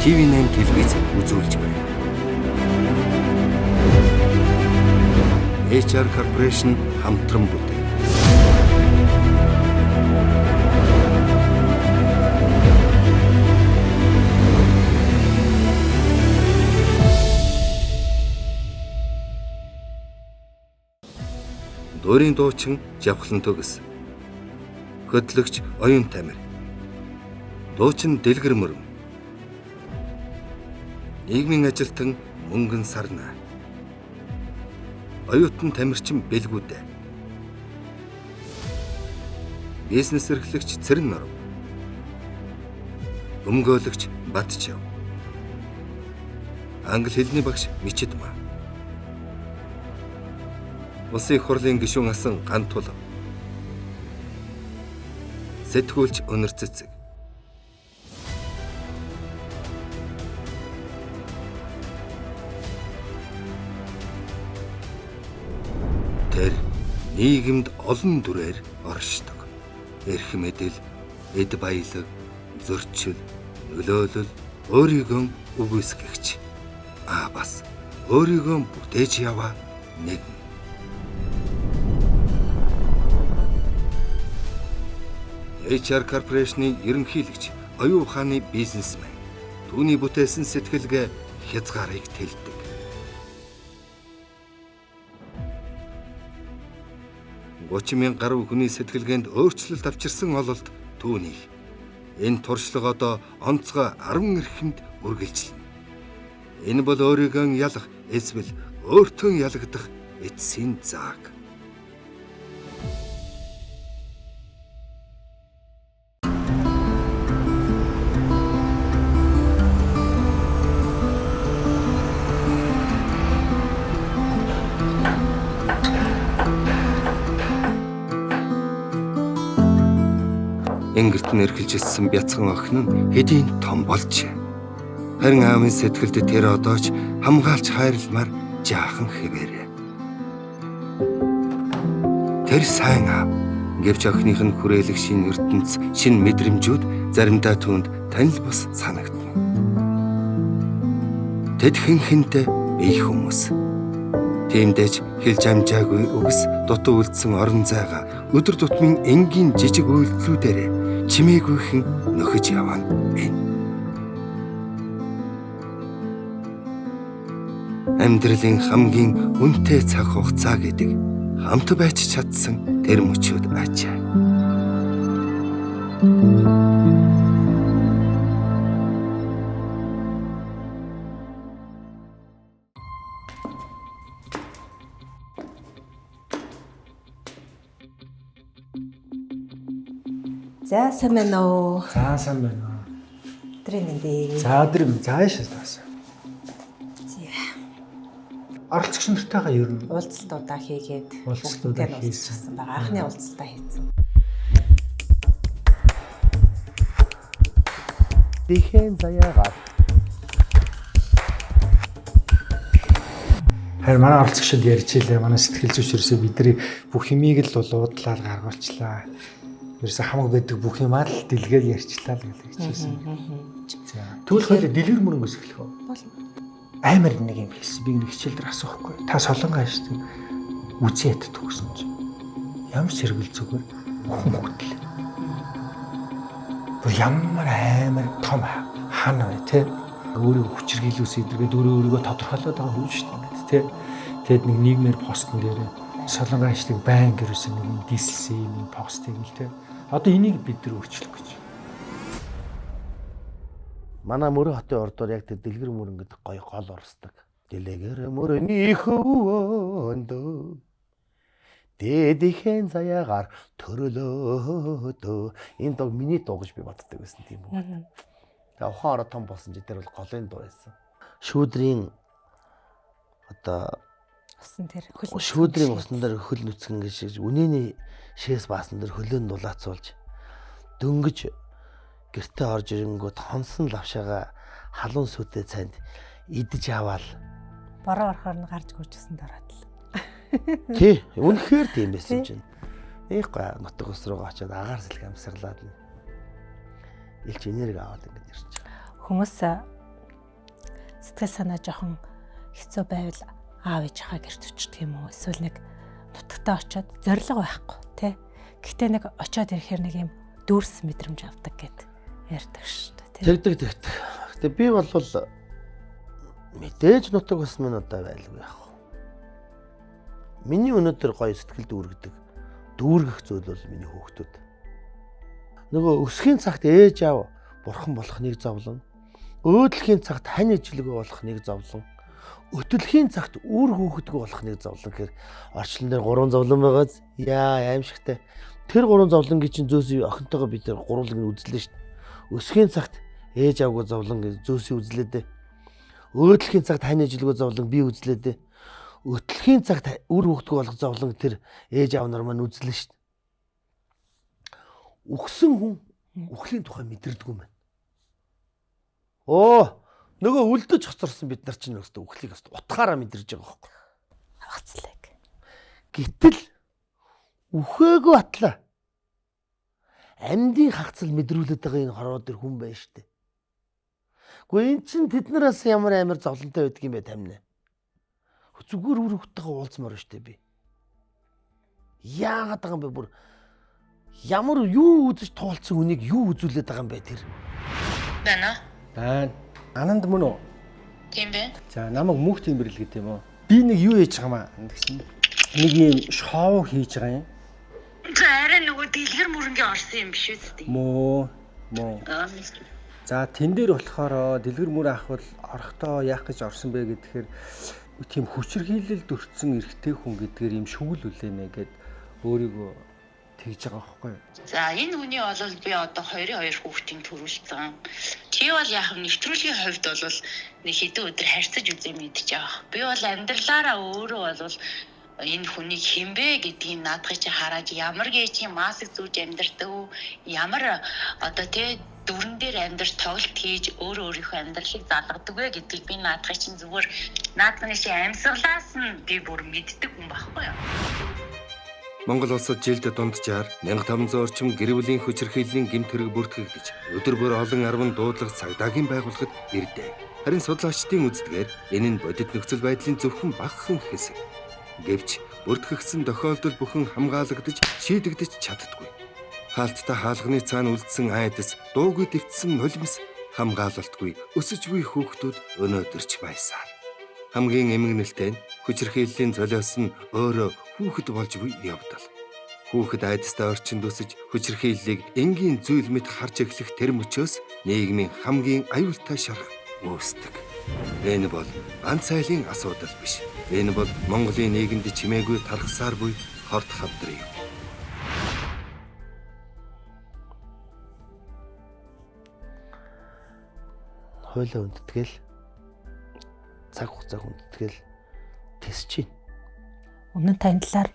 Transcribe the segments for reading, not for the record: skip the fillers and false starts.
TV8 телевиз үзүүлж байна. HR Corporation хамтран бүтээн. Дуурийн дуучин Жавхлан төгс. Хөтлөгч Оюун Тамир. Дуучин Дэлгэр Мөрөн. Нийгмийн ажилтан Мөнгөн Сарна. Оюутан Тамирчин Бэлгүүдэ. Бизнес эрхлэгч Цэрэн Норов. Өмгөөлөгч Батчав. Англи хэлний багш Мичидмаа. Улсын их хурлын гишүүн асан Гантулав. Сэтгүүлч Өнөр Цэцэг. Тэр нийгэмд олон дүрээр оршдог. Эрх мэдэл, эд баялаг, зөрчил, нөлөөлөл, өөрийгөө үгүйсгэгч. Бас өөрийгөө бүтээж яваа нэгэн. HR Corporation-ы ерөнхийлөгч оюун ухааны бизнесмен. Түүний бүтээсэн сэтгэлгээ хязгаарыг тэлдэг. $30,000 гаруй хүний сэтгэлгээнд өөрчлөлт авчирсан ололт түүнийг. Энэ туршлага одоо онцгой 10 эрхэнд үргэлжилнэ. Энэ бол өөрийгөө ялах эсвэл өөртөө ялагдах эцсийн зааг. Энгэрт нэрхэлжилсэн бяцхан охин нь хэдийн том болжээ. Харин аавын сэтгэлд тэр одоо ч хамгаалж хайрламар жаахан хэвээрээ. Тэр сайн аав гэвч охиных нь хүрээлэх шинэ ертөнц, шинэ мэдрэмжүүд заримдаа түүнд танил бус санагдана. Тэд хинхэнтэй бие хүмүүс. Тиймдээч хэлж амжаагүй үгс дутуу үлдсэн орон зайгаа өдөр тутмын энгийн жижиг үйлдэлүүдээр чимээгүйхэн нөхөж явна энэ. Амьдралын хамгийн үнэтэй цаг хугацаа гэдэг хамт байж чадсан тэр мөчүүд ачаа. За сайн байна уу? За сайн байна. Өдрийн мэндийг. За өдрийн зааш таасан. Зя. Оролцогч нартайгаа ер нь Уулзалтуудаа хийгээд уулзалтуудаа хийсэн байгаа. Анхны уулзалтаа хийсэн. Дихэн заяагаад. харин манай оролцогчид ярьж илээ. Манай сэтгэл зүйчрээсээ бидний бүх юмыг л уудлаар гаргуулчлаа. Ерөөсө хамаг байдаг бүх юмаа л дэлгээд ярьчлаа л гэж хэлсэн. За. Тэгвэл хоёул дэлгэр мөрөнгөөс эхлэх үү? Болно. Амар нэг юм хэлсэн. Би нэг хичээл дээр асуухгүй. Та солонгоо штеп үзээ ятдаг гэсэн чинь. Ямар сэргэл зүгээр хүүхдэл. Бүр ямар амар том хана бай тээ. Өөрийгөө хүчрхийлүүлсэн эдэргээд өөрийгөө тодорхойлоод байгаа хүн шүү дээ тээ. Тэгэд нэг нийгмээр постн дээр солонгоо штеп байн гэрсэн нэг дислсэн нэг постыг л тээ. Одоо энийг бид нар өөрчлөх гэж. Манай Мөрөн хотын ордоор яг тэр дэлгэр мөрөн гэдэг гоё гол орсдог. Дэлгэр мөрөний хөвөнд дэдихэн заяагаар төрлөөдөө энэ дог миний дуу гэж би боддог байсан тийм үү. Тэгээ ухаан ороо том болсон чи тэр бол голын дуу байсан. Шүүдрийн одоо шүүдрийн усан дээр хөл нүцгэн гэж үнэний шээс баасан дээр хөлөөнд дулаацуулж дөнгөж гэртээ орж ирэнгүүт хонсон лавшаага халуун сүтээ цанд идэж аваал Бороо орохоор нь гарч гүйчихсэн дараад л. Тий, үнэхээр тийм байсан чинь. Их гоо нутаг ус руу очиод агаар сэлг амсарлаад илч энерги аваад ингэж ирж байгаа. Хүмүүс сэтгэл санаа жоохон хэцүү байвал аав ээжийнхаа гэрт очдөг юм уу? Эсвэл нэг нутагтаа очиод зориг байхгүй тий. Гэхдээ нэг очиод ирэхээр нэг юм дүүрс мэдрэмж авдаг гэд ярьдаг шүү дээ. Тэгдэг. Гэтэ би бол мэдээж нутаг бас минь одоо байлгүй яах вэ? Миний өнөөдөр гоё сэтгэл дүүргэх зүйл бол миний хүүхдүүд. Нөгөө өсхийн цагт ээж аав бурхан болох нэг зовлон, өөдлөхийн цагт хань ижилгөө болох нэг зовлон, өтөлхийн цагт үр хүүхэдгөө болох нэг зовлон гэхээр орчлон дээр 3 зовлон байгааз яа аимшигтай. Тэр 3 зовлонгийн чинь зөөсөө охинтойгоо бид нар гурвалг нь үзлээ шүү дээ. Өсхийн цагт ээж аавгүй зовлон гэж зөөсөө үзлээ дээ. Өөдлөхийн цагт хань ижилгөө зовлон би үзлээ дээ. Өтөлхийн цагт үр хүүхэдгөө болох зовлон тэр ээж аав нар маань үзлээ шүү дээ. Үхсэн хүн үхлийн тухай мэдэрдэг юм байна. Нөгөө үлдэж хоцорсон бид нар чинь өстө үхлийг өстө утгаараа мэдэрж байгаа байхгүй. Хагцлаг. Гэтэл үхээгүй батлаа. Амьдын хагцал мэдрүүлээд байгаа энэ хорвоо дээр хүн байна штэ. Гэхдээ эн чинь тэднээс ямар амар зовлонтой байдаг юм бэ тамина. Зүгээр үр хүүхдтэйгээ уулзмаар штэ би. Яагаад байгаа юм бэ бүр ямар юу үзэж туулсан хүнийг юу үзүүлээд байгаа юм бэ тэр? Байна. Байна. Ананд мөн үү? Тийм бэ. За намайг мөнх тэмбэрлэг гэдэг юм уу? Би нэг юу хийж байгаа юм гэсэн. Нэг юм шоу хийж байгаа юм. За арай нөгөө дэлгэр мөрөнгийн орсон юм биш үү? Мөө. Мистер. За тэн дээр болохоор дэлгэр мөр ахвал орохдоо яах гэж орсон бэ гэхээр тийм хүчирхийлэл дөрцсөн эрэгтэй хүн гэдгээр юм шүгэл үлээнэ гэд өөрийгөө тэгж байгаа байхгүй юу? За энэ хүний бол би одоо 22 хүүхдийн төрүүлсэн. Чи бол яг нэвтрүүлгийн хувьд бол нэг хэдэн өдөр харьцаж үзээ мэдчихэж байгаа. Би бол амьдралаараа өөрөө бол энэ хүнийг хинбэ гэдгийг наадах чи хараад ямар гэчийн маск зүүж амьдртав, ямар одоо тэ дүрэн дээр амьдарч тоглолт хийж өөрийнхөө амьдралыг залгадаг вэ гэдгийг би наадах чинь зүгээр наадмын чи амьсгалаас нь би бүр мэддэг хүн байхгүй юу? Монгол улсад жилд дунджаар 1500 орчим гэр бүлийн хүчирхийллийн гэмт хэрэг бүртгэгдэж өдөр бүр олон арван дуудлага цагдаагийн байгууллагад ирдэг. Харин судлаачдын үздгээр энэ нь бодит нөхцөл байдлын зөвхөн багахан хэсэг. Гэвч бүртгэгдсэн тохиолдол бүхэн хамгаалагдаж шийдэгдэж чаддаггүй. Хаалттай хаалганы цаана үлдсэн айдас, дуугүй дэвтсэн нулимс хамгаалалтгүй өсөж буй хүүхдүүд өнөөдөр ч байсаар. Хамгийн эмгэнэлтэй нь хүчирхийллийн золиос нь өөрөө хүүхэд болж буй явдал. Хүүхэд айдастай орчинд өсөж хүчирхийллийг энгийн зүйл мэт харж эхлэх тэр мөчөөс нийгмийн хамгийн аюултай шарх үүсдэг. Энэ бол ганц айлын асуудал биш. Энэ бол Монголын нийгэмд чимээгүй тархсаар буй хорт хавдар юм. Хойлоо хүндэтгэл цаг хугацаа хүндэтгэл тэсч чинь. Өмнө нь тань талаар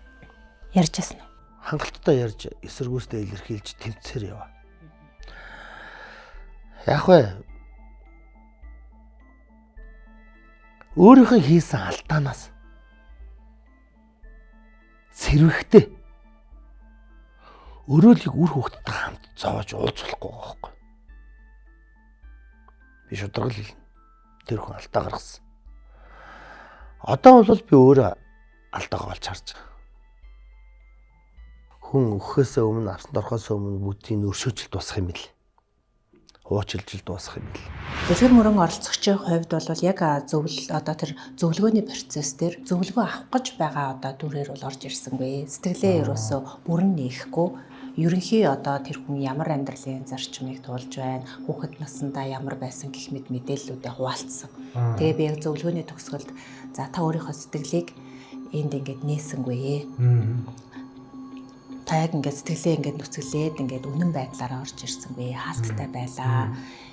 ярьж байсан уу? Хангалттай ярьж эсэргүүцтэй илэрхийлж тэмцээр яваа. Яг вэ? Өөрийнхөө хийсэн алдаанаас сэрвэхтэй өрөөлийг үр хүүхдтэй хамт зоож уулзахгүй байгаа байхгүй. Би шударгал хэлнэ. Тэр хүн алдаа гаргасан. Одоо бол би өөрөө алдаагаа олж харж байгаа. Хүн өхөөсөө өмнө авсанд орохоос өмнө бүгдийн өршөөжил дуусах юм бэл. Хуучилжил дуусах юм бэл. Дэлгэр мөрөн оролцогчийн хувьд бол яг одоо тэр зөвлөгөөний процесс дээр зөвлөгөө авах гэж байгаа одоо дүрээр бол орж ирсэнгүй. Сэтгэлээ ерөөсөө бүрэн нээхгүй. Ерөнхий одоо тэр хүн ямар амьдралын зарчмыг туулж байна, хүүхэд наснда ямар байсан гэх мэт мэдээллүүдэд хуваалцсан. Тэгээ би яг зөвлөгөөний төгсгөлд за та өөрийнхөө сэтгэлийг энд ингээд нээсэнгүй. Та яг ингээд сэтгэлээ ингээд нүцгэлээд ингээд үнэн байдлаараа орж ирсэнгүй. Хаалттай байлаа.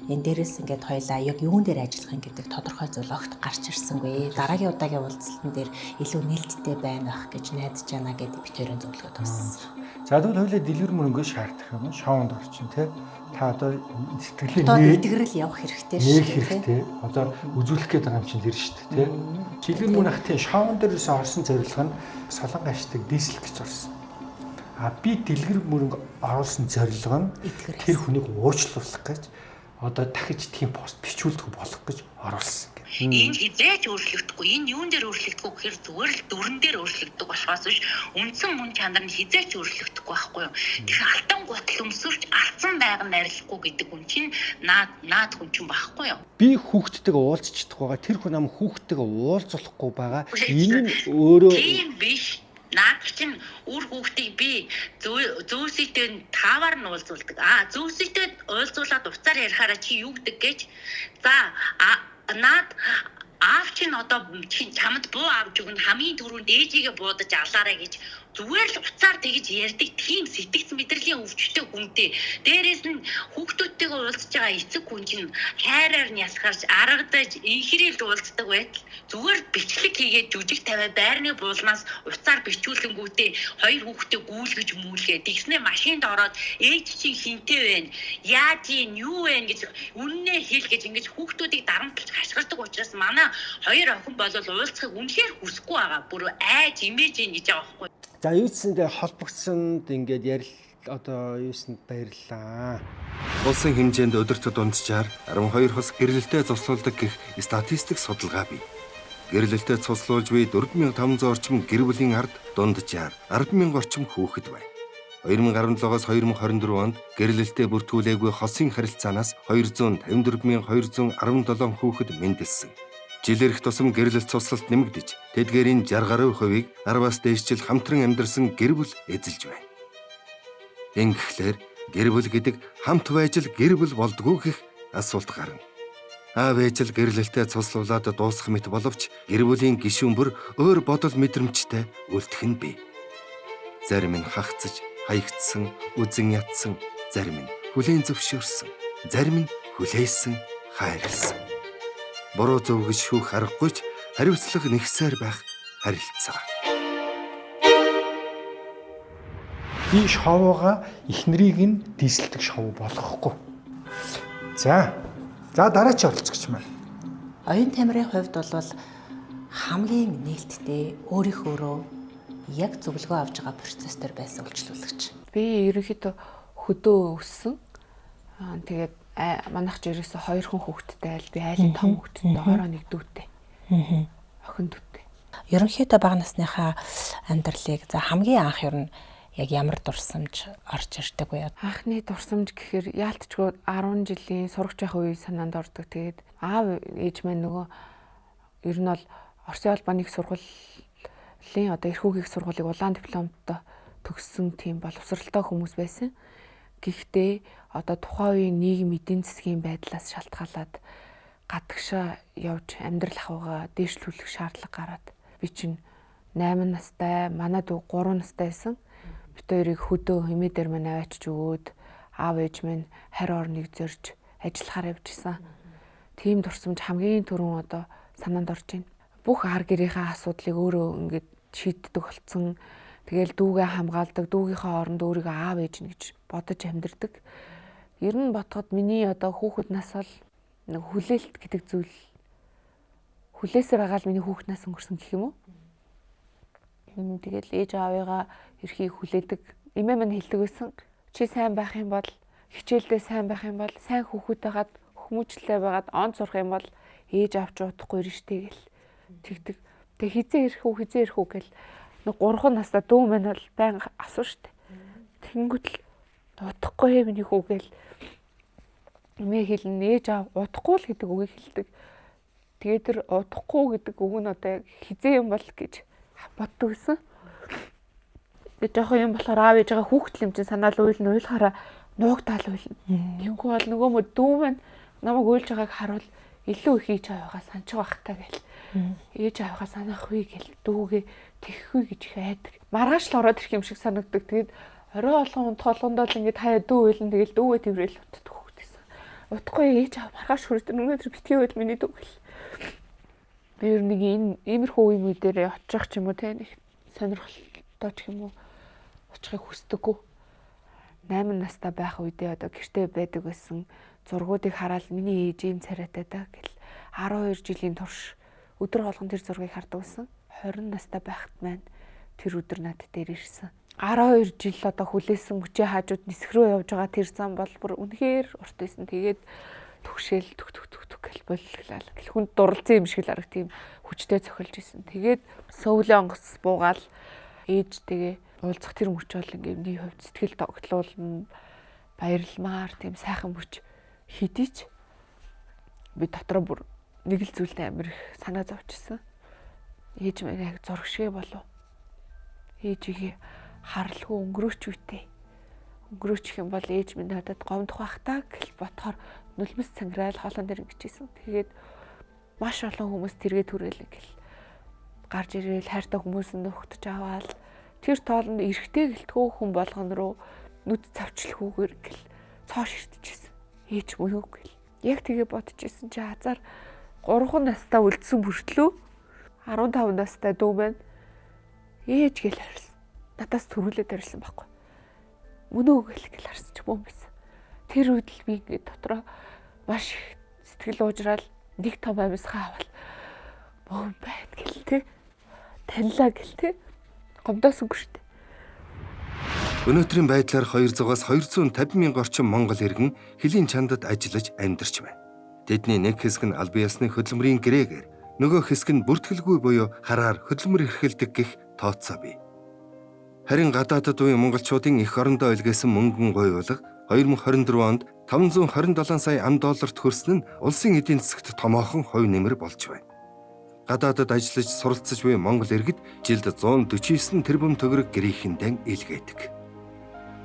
Энэ дээрээс ингээд хоёлаа яг юун дээр ажиллах юм гэдэг тодорхой зүйл огт гарч ирсэнгүй. Дараагийн удаагийн уулзалтан дээр илүү нээлттэй байна байх гэж найдаж байна гэдэг би тэрэн зөвлөгөө төгссөн. За тэгвэл хоёлаа дэлгэр мөрөнгөө шаардах юм шоунд орчин тий. Та одоо сэтгэлийн итгэрэл явах хэрэгтэй шүү дээ. Одоо үзүүлэх гээд байгаа юм чинь тэр шүү дээ тий. Дэлгэр мөр ах тий шоунд дээрээс орсон зорилго нь солон гашдаг дийсэл гэж орсон. А би дэлгэр мөрөнгө оруулсан зорилго нь тэр хүнийг уучлуулах гэж одоо дахиж тийм пост бичүүлдэг болох гэж оруулсан. Энэ хизээч өөрчлөгдөхгүй. Энэ юун дээр өөрчлөгдөхгүй гэхээр зүгээр л дүрэн дээр өөрчлөгддөг болохоос биш үндсэн мөн чанар нь хизээч өөрчлөгдөхгүй байхгүй юу. Тэгэхээр алтан гутал өмсөвч алдсан байг нь арилахгүй гэдэг хүн чинь наад хүн чинь байхгүй юу. Би хүүхдтэйгээ уулзчихдаг байгаа. Тэр хүн ам хүүхдтэйгээ уулзуулахгүй байгаа. Энэ нь өөрөө тийм биш. Наад чинь үр хүүхдийг би зөөсийтэй таавар нь уулзуулдаг. Зөөсийтэй уулзуулаад уцаар ярихаараа чи юу гэдэг гэж. За наад аав чинь одоо чи чамд буу авч өгнө хамгийн түрүүнд ээжигээ буудаж алаарай гэж зүгээр л уцаар тэгж ярьдаг тийм сэтгц мэдрэлийн өвчтөй хүнтэй. Дээрээс нь хүүхдүүдтэйгээ уулзж байгаа эцэг хүн чинь хайраар нь ясгарч аргадаж инхрэлд уулздаг байтал зүгээр бичлэг хийгээд жүжиг тавиад байрны буулнаас уцаар бичүүлэнгүүтээ хоёр хүүхдээ гүйлгэж мүлгээ. Тэгснээ машинд ороод ээж чинь хинтээ вэ? Яаж юу вэ гэж үннээ хэл гэж ингэж хүүхдүүдийг дарамтлж хашгирдаг учраас манай хоёр охин болол уулзахыг үнэхээр хүсэхгүй байгаа. Бүр айж имэж ийн гэж байгаа байхгүй. за юуцсэндээ холбогдсонд ингээд ярил одоо юусанд баярлаа. Улсын хэмжээнд өдөртөд дунджаар 12 хос гэрлэлтэд цуслуулдаг гэх статистик судалгаа бий. Гэрлэлтэд цуслуулж буй 4500 орчим гэр бүлийн ард дунджаар 100000 орчим хүүхэд байна. 2017-оос 2024 онд гэрлэлтэд бүртгүүлээгүй хосын харилцаанаас 254217 хүүхэд мэндэлсэн. Жилэрх тусам гэрлэлт цуслалт нэмэгдэж, тэдгээрийн 60% 10-аас дээш жил хамтран амьдарсан гэр бүл эзэлж байна. Ингэхлээр гэр бүл гэдэг хамт байж л гэр бүл болдгоо гэх асуулт гарна. Аав ээж л гэрлэлтэд цуслуулаад дуусах мэт боловч гэр бүлийн гишүүн бүр өөр бодол мэдрэмжтэй үлдэх нь бий. Зарим нь хагцж, хаягдсан, үзэн ядсан, зарим нь хүлээн зөвшөөрсөн, зарим нь хүлээсэн, хайрлсан. Буруу зөв гэж шүүх аргагүй ч хариуцлага нэгсээр байх харилцаа. Би шоугаа эхнэрийг нь дийсэлдэг шоу болгохгүй. За дараач оролцогч маань. Оюун тамирын хувьд бол хамгийн нээлттэй өөрийнхөөрөө яг зөвлөгөө авч байгаа процесс дээр байсан үйлчлүүлэгч. Би ерөнхийдөө хөдөө өссөн. Тэгээд манайх ч ерөөсө 2 хүн хүүхэдтэй айл би айлын том хүүхэдтэй хоороо нэг дүүтэй. Охин дүүтэй. Ерөнхийдөө бага насныхаа амьдралыг за хамгийн анх ер нь яг ямар дурсамж орж ирдэг вэ? Анхны дурсамж гэхээр яалтчгүй 10 жилийн сурагч байх үе санаанд ордог. Тэгээд аав ээж маань нөгөө ер нь бол Оросын албаны их сургуулийн одоо эрх үгийн сургуулийг улаан дипломтой төгссөн тийм боловсралтай хүмүүс байсан. Гэхдээ одоо тухайн үеийн нийгэм эдийн засгийн байдлаас шалтгаалаад гадагшаа явж амьдрал ахуйгаа дээшлүүлэх шаардлага гараад би чинь 8 настай, манай дүү 3 настай байсан. Бид хоёрыг хөдөө хэмээ дээр мань аваачиж өгөөд аав ээж минь харь орныг зорж ажиллахаар явжсэн. Тийм дурсамж хамгийн түрүүн одоо санаанд орж байна. Бүх ар гэрийнхээ асуудлыг өөрөө ингээд шийддэг болсон. Тэгэл дүүгээ хамгаалдаг, дүүгийнхээ оронд өөрийгөө аав ээж нь гэж бодож амьдэрдэг. Ер нь бодоход миний одоо хүүхэд нас бол нэг хүлээлт гэдэг зүйл хүлээсээр байгаа л миний хүүхэд нас өнгөрсөн гэх юм уу? Тэгэл ээж аавыгаа эрхийг хүлээдэг. Эмээ минь хэлдэг байсан. Чи сайн байх юм бол, хичээлдээ сайн байх юм бол, сайн хүүхэд байгаад хүмүүжлээ байгаад он сурах юм бол ээж авч удахгүй ирнэ штэ гэл тэгдэг. Тэг хизээ ирэх үү гэл нэг 3 настай дүү минь бол байнга асуу штэ. Тэнгүүт л удахгүй миний хүү гэл эмээ хэлнэ ээж аав удахгүй л гэдэг үгийг хэлдэг. Тэгээд тэр удахгүй гэдэг үг нь одоо хизээ юм бол гэж боддог гэсэн. Тэгээд жоох юм болохоор аав ээжээ хүүхдэл юм чинь санаал уйлахаараа нуугдаал уйлна. Тэггүй бол нөгөө мө дүү маань намайг уйлж байгааг харуул илүү их ээж аавыгаа санаж байх таа гэл. Ээж аавыгаа санах үе гэл дүүгээ тэгхгүй гэж их айдаг. Маргааш л ороод ирэх юм шиг санагддаг. Тэгээд орой болгон унтголгондоо л ингээд хаяа дүү уйлна. Тэгэл дүүгээ тэрэл утдаг хүүхдээсэн. Утахгүй ээж аав маргааш хүрээд өнөөдөр битгий уйл миний дүү гэл. Би ер нэг иймэрхүү үе муу дээр очих ч юм уу те нэг сонирхолтой ч юм уу очихыг хүсдэггүй. 8 настай байх үедээ одоо гэртээ байдаг байсан зургуудыг хараад миний ээж ийм царайтай да гэл 12 жилийн турш өдөр болгон тэр зургийг хардаг байсан. 20 настай байхад маань тэр өдөр над дээр ирсэн. 12 жил одоо хүлээсэн хүчээ хаажууд нисэх рүү явж байгаа тэр зам бол бүр үнэхээр урт байсан. Тэгээд түгшээл түг гэл боллоо. Гэл хүнд дурлцсан юм шиг л арга тийм хүчтэй цохилж исэн. Тэгээд сөвлөө онгоц буугаал ээжтэйгээ уулзах тэр мөч бол ингээд миний хувьд сэтгэл тогтлуулна, баярламаар тийм сайхан мөч хийдийч би дотроо бүр нэг л зүйлтэй амир их санаа зовчихсан. Ээж минь яг зургшээ болов. Ээжигээ харлгүй өнгөрөөч үтэй. Өнгөрөөчих юм бол ээж минь надад гомдох бах та гэл ботхоор нулимс цанграал хоолон дээр ингэжсэн. Тэгээд маш олон хүмүүс тэргээ түрээлээ гэл гарч ирээл хайртай хүмүүс нь нөхдөж аваал тэр тоолонд эрэхтэй гэлтгөө хүн болгон руу нүд цавчлахгүйгээр гэл цоо ширтчихсэн. Ээж мөн үг гэл. Яг тэгээ бодчихсэн чи хазар 3 настай үлдсэн бүртлөө 15 настай дүү маань ээж гэл харсан. Надаас төрүүлээд харсан байхгүй. Мөн үг гэл харсан ч юм байсан. Тэр үед л би ингээд дотроо маш их сэтгэл уужраал нэг том амьсгаа авал мөн байт гэл те танилаа гэл те гомдоосонгүй шүү дээ. Өнөөдрийн байдлаар 200-аас 250 мянган орчим монгол иргэн хилийн чандад ажиллаж амьдарч байна. Тэдний нэг хэсэг нь албан ёсны хөдөлмөрийн гэрээгээр, нөгөө хэсэг нь бүртгэлгүй буюу хараар хөдөлмөр эрхэлдэг гэх тооцоо бий. Харин гадаадд буй монголчуудын эх орондоо илгээсэн мөнгөн гуйвуулга 2024 онд 527 сая $5 хүрсэн нь улсын эдийн засагт томоохон хувь нэмэр болж байна. Гадаадд ажиллаж суралцж буй монгол иргэд жилд 149 тэрбум төгрөг гэрээхэндээ илгээдэг.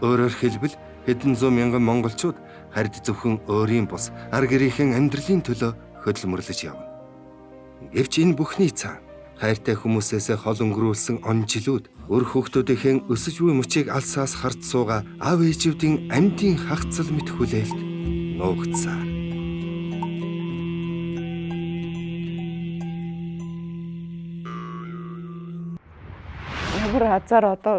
Өөрөөр хэлбэл хэдэн зуун мянган монголчууд харьд зөвхөн өөрийн бус ар гэрийнхэн амьдралын төлөө хөдөлмөрлөж явна. Гэвч энэ бүхний цаана хайртай хүмүүсээс хол өнгөрүүлсэн он жилүүд өр хүүхдүүдийн өсөж буй мөчийг алсаас харж суугаа аав ээжүүдийн амьдын хагцал мэт хүлээлт нуугдсаа. Ямар хазар одоо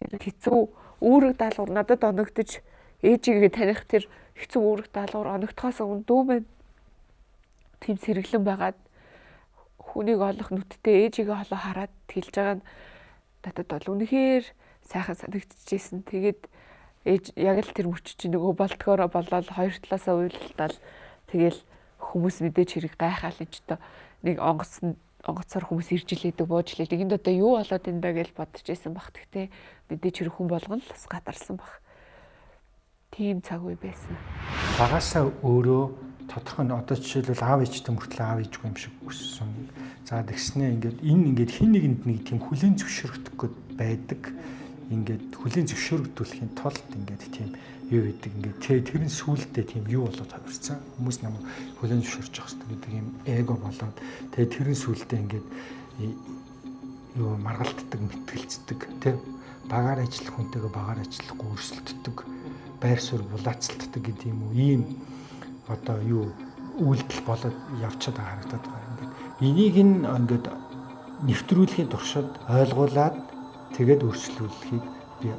хэцүү үүрэг даалгавар надад оногдож ээжигээ таних тэр хэцүү үүрэг даалгавар оногдохоос өмнө дүү минь тийм сэргэлэн байгаад хүнийг олох нүдтэй ээжигээ холоо хараад хэлж байгаа нь надад бол үнэхээр сайхан санагдчихжээ. Тэгээд ээж яг л тэр мөч чинь нөгөө болтгоороо болоод хоёр талаасаа уйлалтал тэгэл хүмүүс мэдээж хэрэг гайхаал энэ ч одоо нэг онгоцоор хүмүүс ирж илээдэг бууж илээдэг. Энд одоо юу болоод энэ даа гэж бодож байсан бах. Тэгтээ мэдээж хэрэг хүн болгон л бас гадарсан бах. Тийм цаг үе байсан. Багасаа өөрөө тодорхой нь одоо жишээлбэл аав ээжтэй мөртлөө аав ээжгүй юм шиг өссөн. За тэгснээ ингээд хин нэгэнд нэг тийм хүлэн зөвшөөрөх гээд байдаг. Ингээд хүлэн зөвшөөрөгдүүлэхийн тулд ингээд тийм юу гэдэг ингээд тэрэн сүултээ тийм юу болоод хувирсан. Хүмүүс намайг хүлэн зөвшөөрч явах хэрэгтэй гэдэг юм эго болоод тэгээ тэрэн сүултээ ингээд юу маргалддаг, мэтгэлцдэг тийм багаар ажиллах хүнтэйгээ багаар ажиллахгүй өрсөлддөг, байр суурь булаацалддаг гэдэг юм уу. Ийм одоо юу үйлдэл болоод явчихад байгаа харагдаад байгаа. Ингээд энийг ингээд нэвтрүүлэхийн туршид ойлгуулад тэгээд өршлүүлэхийг би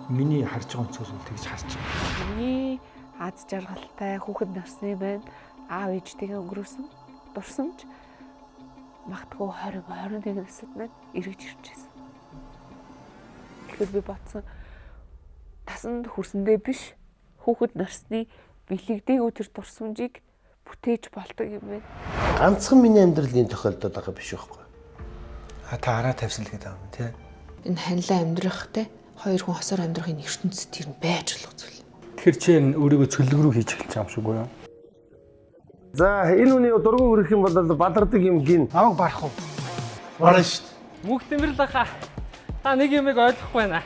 миний харж байгаа өнцгөөс үл тэгж харж байгаа. Миний аз жаргалтай хүүхэд насны байна. Аав ээжтэйгээ өнгөрөөсөн. Дурсамж магтгүй 20 21 насд маань эргэж ирж байсан. Тэгэхээр би бодсон тасанд хүрсэндээ биш хүүхэд насны бэлэгдээгүү тэр дурсамжийг бүтээж болдог юм байна. Ганцхан миний амьдралын тохиолдол байгаа биш байхгүй. Та араа тавьсан л гэдэг юм тий. Энэ ханилаа амьдрахтай хоёр хүн хосоор амьдрахын ертөнцид тэр нь байж болох зүйл. Тэгэхээр чи өөрийгөө цөлөг рүү хийж эхэлж байгаа юм шиг үү? За энэ үний дургуун өрөх юм бол балардаг юм гин. Намайг барах уу? Барна шүү дээ. Мөнх Тэмэрлэха. Та нэг юмыг ойлгохгүй байна.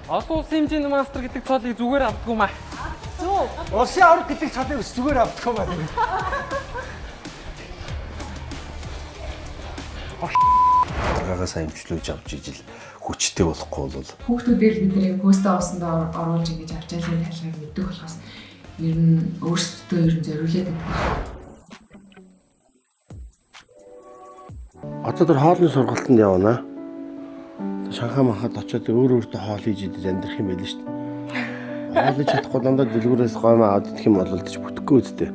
Олон улсын хэмжээний мастер гэдэг цолыг зүгээр авдаггүй маа. Зүү. Улсын авраг гэдэг цалыг зүгээр авдаггүй маа. Гаргаас амжилуулж авч ижил хүчтэй болохгүй бол хүүхдүүдээр бид нэр постоо усанд оруулж ингэж авч яалын тайлбарыг мэддэг болохоос ер нь өөрсдөө ер нь зориулээд байдаг. одоо тэр хоолны сургалтанд явна. Шанхай махад очиод өөртөө хоол хийж идэж амьдрах юм байл шүү дээ. Хоолж чадахгүй дандаа дэлгүүрээс гоймоо аваад идэх юм бол тийч бүтэхгүй үстэй.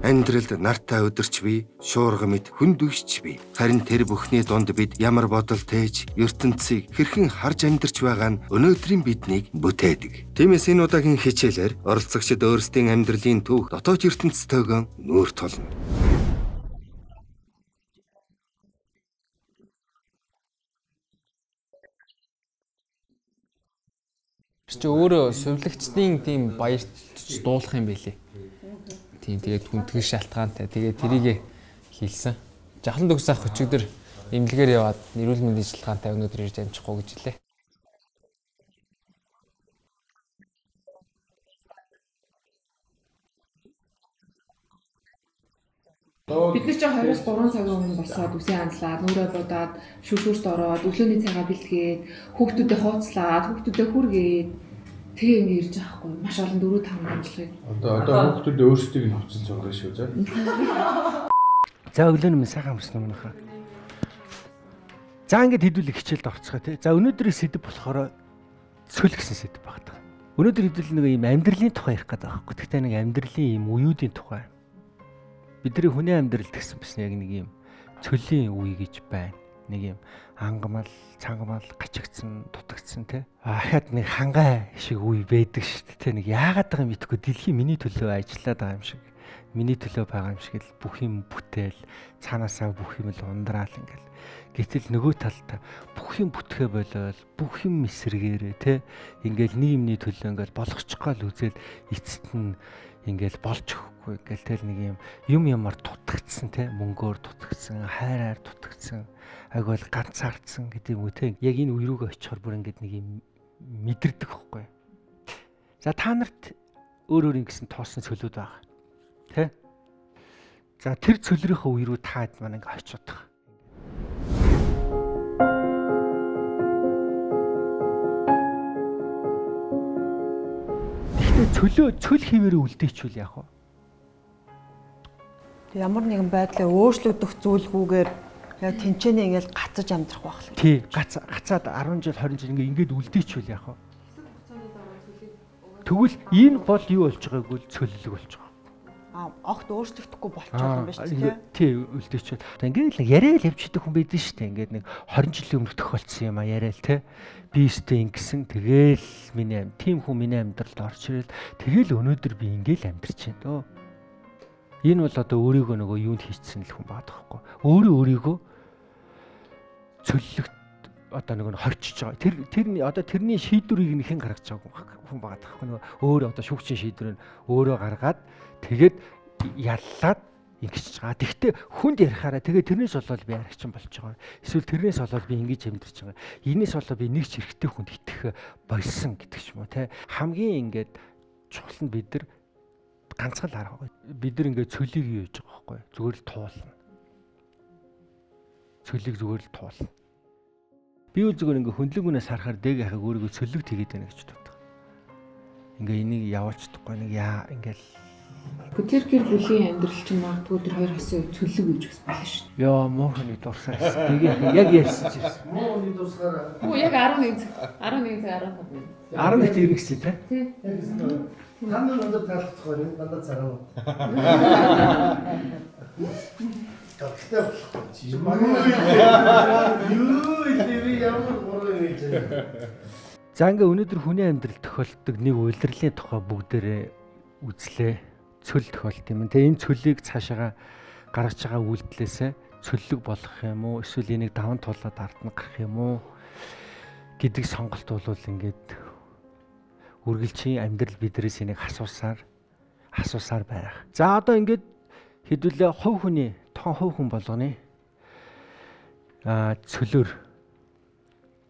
Амьдралд нартай өдөрч бий, шуурга мэд хүнд үсч бий. Харин тэр бүхний дунд бид ямар бодолтой ч ертөнцийг хэрхэн харж амьдарч байгаа нь өнөөдрийн биднийг бүтээдэг. Тиймээс энэ удаагийн хичээлээр оролцогчид өөрсдийн амьдралын түүх дотоод ертөнцтэйгөө нүүр тулна. Чи өөрөө сувлагчдын тийм баярт дуулах юм байлээ. Тийм тэгээд хүндгэн шалтгаантай. Тэгээд тэрийг хийлсэн. Жахлан төгс ах өчигдөр эмнэлгээр яваад эрүүл мэндийн шалтгаантай өнөөдөр ирж амжихгүй гэж хэлээ. Бид нар ч 2-3 цагийн өмнө босоод үсээ анзлаад, нүрээ будаад, шүршүрт ороод, өглөөний цагаа бэлтгээд, хүүхдүүдэд хууцлаад, хүүхдүүдэд хүргээд тэгээ ингэ ирж байгаа хгүй. Маш олон 4-5 амжилгыг. Одоо хүүхдүүд өөрсдийг нь хувцсан цуглаа шүү заа. За өглөөний минь сайхан амарсан юм хаа. За ингэж хэдүүлэх хичээлд орцгоо тий. За өнөөдрийн сэдв болохоор цөл гэсэн сэдв багтаа. Өнөөдөр хэдүүл нэг юм амьдралын тухай ярих гэдэг байгаа хгүй. Гэхдээ нэг амьдралын юм үеүүдийн тухай. Бидний хүний амьдралд гэсэн бас яг нэг юм цөлийн үе гэж байна. Нэг юм ангамал, цангамал, гачигдсан, дутагдсан тий. Ахад нэг хангай шиг үе байдаг шүү дээ. Тий нэг яагаад байгаа юм мэдгүй дэлхийн миний төлөө ажиллаад байгаа юм шиг. Миний төлөө байгаа юм шиг л бүх юм бүтээл, цаанаасаа бүх юм л ундраал ингээл. Гэтэл нөгөө талд бүх юм бүтгэ болоод бүх юм эсрэгээрээ тий ингээл нийгмийн төлөө ингээл болгочих гал үзэл эцэст нь ингээл болж өгөхгүй ингээл тэл нэг юм ямар дутагдсан те мөнгөөр дутагдсан хайраар дутагдсан агай бол ганцаардсан гэдэг юм уу те яг энэ үе рүүгээ очихоор бүр ингээд нэг юм мэдэрдэг байхгүй. За та нарт өөр өөр ингэсэн тоосон цөлүүд байгаа те. За тэр цөлрийнхөө үе рүү та хэд маань ингээд очиод байгаа. Цөл хിവэрээ үлдээчүүл яах вэ? Ямар нэгэн байдлаа өөрчлөгдөх зүйлгүйгээр яг тэнцэнэ ингээл гацаж амьдрах байх л. Тий, гацаад 10 жил 20 жил ингээд үлдээчүүл яах вэ? Тэгвэл энэ бол юу болж байгааг үл цөллөг болж байгаа. Огт өөрчлөгдөхгүй болчихсон юм байна шүү дээ. Тий, үлдээчүүл. Ингээд л яриа л явж идэх хүн байдаг шүү дээ. Ингээд нэг 20 жилийн өмнө тохиолдсон юм а яриа л те. Би өстэй ингэсэн тэгэл миний тийм хүн миний амьдралд орж ирэл тэгэл өнөөдөр би ингээл амьдарч байна дөө. Энэ бол одоо өөрийгөө нөгөө юунд хийчихсэн л хүн баадаг байхгүй. Өөрийгөө цөллөгт одоо нөгөө хорчиж байгаа. Тэр одоо тэрний шийдвэрийг нэхэн гаргаж байгаа хүн баадаг байхгүй. Нөгөө өөр одоо шүүгчийн шийдвэр нь өөрөө гаргаад тэгээд яллаад ингэж байгаа. Тэгвэл хүнд ярихаараа тэгээ тэрнээс болоод би аригчин болж байгаа. Эсвэл тэрнээс болоод би ингэж амьдарч байгаа. Энээс болоод би нэг ч эрэгтэй хүнд итгэх болсон гэдэг ч юм уу те. Хамгийн ингээд чухал нь бид нар ганцхан л арга. Бид нар ингээд цөлийг юу хийж байгаа байхгүй. Зүгээр л туулна. Цөлийг зүгээр л туулна. Би үл зүгээр ингээд хөндлөнгүүнээс харахаар дэг яхаг өөрийгөө цөлөг тэгээд байна гэж боддог. Ингээ энийг явуулчихдаггүй нэг яа ингээл Тэр гэр бүлийн амьдрал чинь магадгүй тэр хоёр хасаа цөлөг гэж бас байна шүү дээ. Яа муухны дурсаа. Тэгээ яг ярьсан чинь. Мууны дурсаараа. Оо яг 11 цаг 11 иргэсээ тий. Ханаа надад таалцахгүй юм дандаа цагаан. Тэгтээ юу илэрээ ямар буруу юм бэ? За ингээ өнөөдөр хүний амьдрал тохиолддог нэг улирлын тухай бүгдээрээ үзлээ. Цөл тохиолд юм. Тэгээ энэ цөлийг цаашаага гаргаж байгаа үйлдэлээсээ цөллөг болох юм уу? Эсвэл энийг даван туулаад ард нь гарах юм уу? Гэдэг сонголт бол ингээд үргэлжийн амьдрал бидрээс энийг асуусаар байх. За одоо ингээд хэдүүлээ хувь хүний хувь хүн болгоны цөлөөр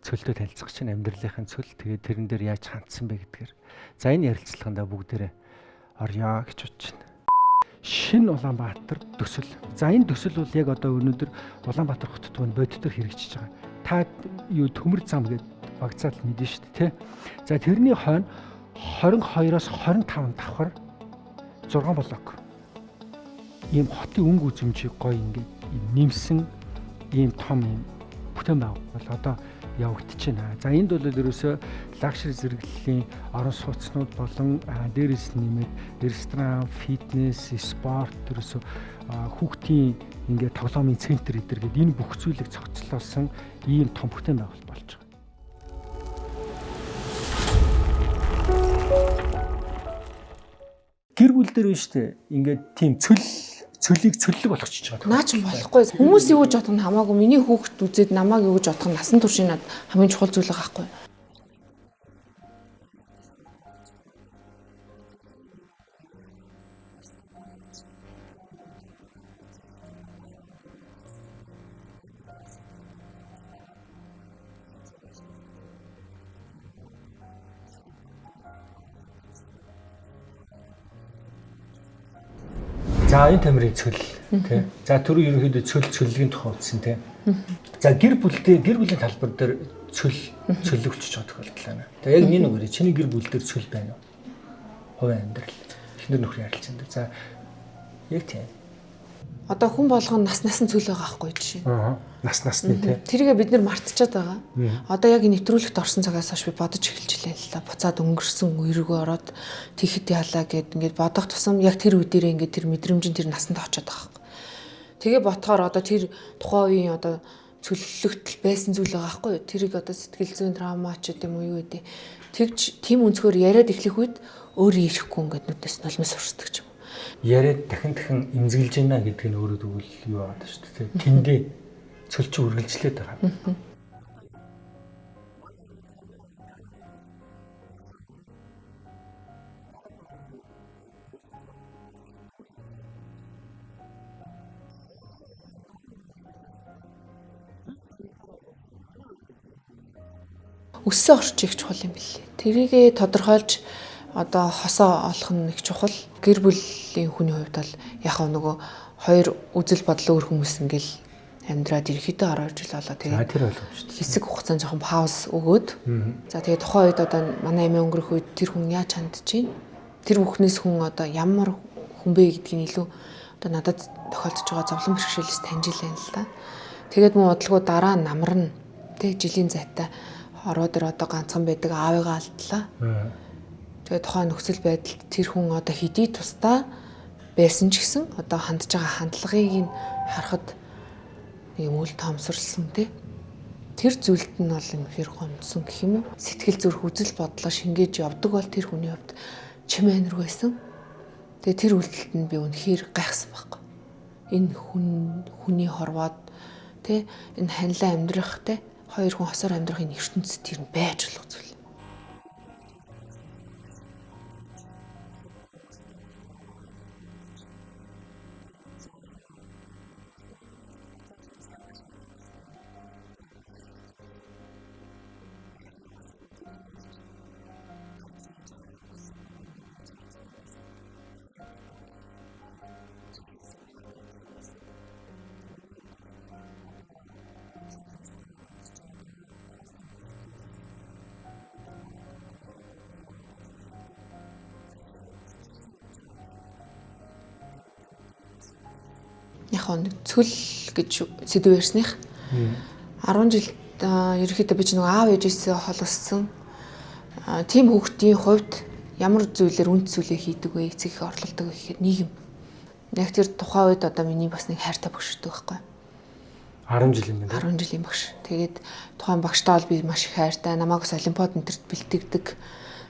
цөлтөө танилцах чинь амьдралынхын цөл тэгээд тэрэн дээр яаж хандсан бэ гэдгээр. За энэ ярилцлаганд бүгдээрээ орё гэж бодож байна. Шинэ Улаанбаатар төсөл. За энэ төсөл бол яг одоо өнөөдөр Улаанбаатар хотод бодитоор хэрэгжиж байгаа. Та юу төмөр зам гэдэг багцаал мэдэн шүү дээ, тий. За тэрний хойно 22-оос 25 давхар 6 блок. Ийм хотын өнгө үзэмжийг гоё ингээд нэмсэн ийм том юм бүтээн байгуул. Одоо явагдаж байна. За энд бол ерөөсөө лагшри зэрэглэлийн орон сууцнууд болон дээрээс нэмээд ресторан, фитнес, спорт ерөөсөө хүүхдийн ингээд тоглоомын центр эдэр гэдэг энэ бүх зүйлийг цогцлоосон ийм том бүтээн байгуулалт болж байгаа. Гэр бүл дээр нь шүү дээ. Ингээд тийм цөлийг цөллөг болгочихж байгаа. Наа ч болохгүй. Хүмүүс юу гэж бодох нь хамаагүй. Миний хүүхэд үзээд намайг юу гэж бодох нь насан туршийн над хамгийн чухал зүйл байгаа байхгүй. За энэ тамирын цөл тий. За түрүү ерөнхийдөө цөллөгийн тухай утсан тий. За гэр бүлийн талбар дээр цөллөгчж байгаа тохиолдол байна. Тэгээ яг нэг үгээр чиний гэр бүл дээр цөл байна уу? Хувийн амьдрал. Эхнэр нөхрийн харилцаанд. За яг тийм. Одоо хүн болгон нас насан цөл байгаа байхгүй жишээ. Нас насны тий. Тэрийгээ бид нэр мартчихад байгаа. Одоо яг нэвтрүүлэгт орсон цагаас хойш би бодож эхэлчихлээ л та. Буцаад өнгөрсөн үергөө ороод тэгэхэд яалаа гэд ингээд бодох тусам яг тэр үе дээрээ ингээд тэр мэдрэмжийн тэр насанд очиод байгаа байхгүй. Тэгээ ботхоор одоо тэр тухайн үеийн одоо цөллөгтөл байсан зүйл байгаа байхгүй. Тэрийг одоо сэтгэл зүйн травма ч гэдэг юм уу юу гэдэг. Тэгж тийм өнцгөр яриад эхлэх үед өөрөө ирэхгүй ингээд нүдээс нулимс сурсдаг юм. Яриад дахин имзэглэж байна гэдэг нь өөрөө тэгвэл юу байгаа шүү дээ. Тэндээ цөл чи үргэлжлээд байгаа. Өссөн орчиг чухал юм билээ. Тэрийгээ тодорхойлж одоо хосоо олох нь их чухал. Гэр бүлийн хүний хувьд бол яг нөгөө хоёр үзэл бодол өөр хүмүүс ингээл амьдраад ерөөхдөө 10 жил болоо тэгээд тэр ойлгомжтой. хэсэг хугацаанд жоохон пауз өгөөд за тэгээд тухайн үед одоо манай амиа өнгөрөх үед тэр хүн яаж хандж байна? Тэр бүхнээс хүн одоо ямар хүн бэ гэдгийг илүү одоо надад тохиолдож байгаа зовлон бэрхшээлээс таньжилаа л да. Тэгээд мөн удалгүй дараа намарна тэг жилийн зайтай ороо дээр одоо ганцхан байдаг аавыгаа алдлаа. Тэгээд тухайн нөхцөл байдалд тэр хүн одоо хэдий тусдаа байсан ч гэсэн одоо хандж байгаа хандлагыг нь харахад нэг юм үл таамсарлсан тий. Тэр зүйлд нь бол юм хэр гомдсон гэх юм уу? Сэтгэл зүрх үзэл бодлоо шингээж явдаг бол тэр хүний хувьд чим энерги байсан. Тэгээ тэр үйлдэлд нь би үнэхээр гайхсан байхгүй. Энэ хүний хорвоод тий энэ ханилаа амьдрах тий хоёр хүн хосоор амьдрахын ертөнцид тэр нь байж болох зүйл. Яг нэг цөл гэж сэдв ярьсных 10 жил ерөөхдөө би ч нэг аав ээжээсээ холбосон тийм хүүхдийн хувьд ямар зүйлээр үнд зүйлээ хийдэг вэ эцэг их орлуулдаг вэ гэхээр нийгэм яг тэр тухайн үед одоо миний бас нэг хайртай багш гэдэг байхгүй 10 жил юм байна 10 жилийн багш тэгээд тухайн багштай бол би маш их хайртай намайг бас олимпиад энтерт бэлтгэдэг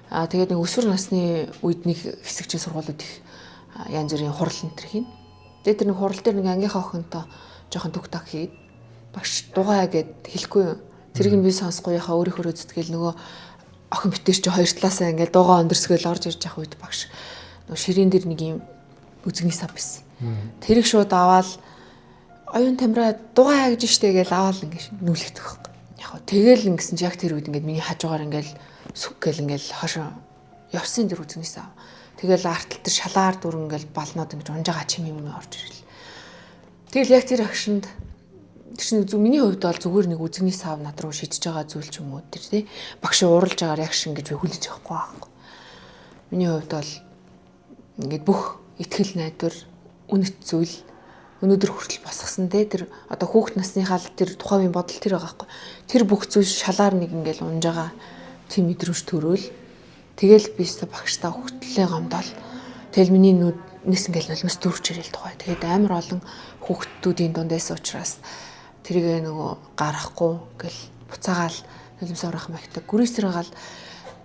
тэгээд нэг өсвөр насны үед нэг хэсэг чинь сургуулиуд их янз бүрийн хурал энтер хийн. Тэгээд тэр нэг хурал дээр нэг ангийнхаа охинтой жоохон түг так хийгээд багш дугаа гэд хэлэхгүй юу. Тэрийг нь би сонсохгүй яхаа өөрийнхөө зүтгэл нөгөө охин битэр чи хоёр талаасаа ингээд дугаа өндөрсгөл орж ирж явах үед багш нөгөө ширээн дээр нэг юм үзэгний сав байсан. Тэрийг шууд аваад оюун тамираа дугаа гэж штэ гээл аваад ингээд нүүлэгдэх байхгүй. Яг хөө тэгэл ингэсэн чи яг тэр үед ингээд миний хажуугаар ингээд сүг гээл ингээд хошоо явсан тэр үзэгний сав. Тэгэл артал тэр шалаар дүр ингээл балнууд ингэж унжаага чим юм орж ирэл. Тэгэл яг тэр агшинд тэр чинь зөв миний хувьд бол зүгээр нэг үзэгний сав над руу шидэж байгаа зүйл ч юм уу тэр тий. Багш уралж агаар яг шин гэж хүлээж авахгүй байхгүй. Миний хувьд бол ингээд бүх итгэл найдвар үнэт зүйл өнөөдөр хүртэл босгосон те тэр одоо хүүхэд насныхаа л тэр тухайн үеийн бодол тэр байгаа байхгүй. Тэр бүх зүйл шалаар нэг ингээл унж байгаа тийм мэдрэмж төрөөл. Тэгэл би өстө багштай хүүхдлээ гомдол. Тэгэл миний нүднээс ингээл нулимс дүүрч ирэл тухай. Тэгээд амар олон хүүхдүүдийн дунд байсан учраас тэрийг нөгөө гарахгүй ингээл буцаагаал нулимс орох магтаг. Гүрээс тэргээл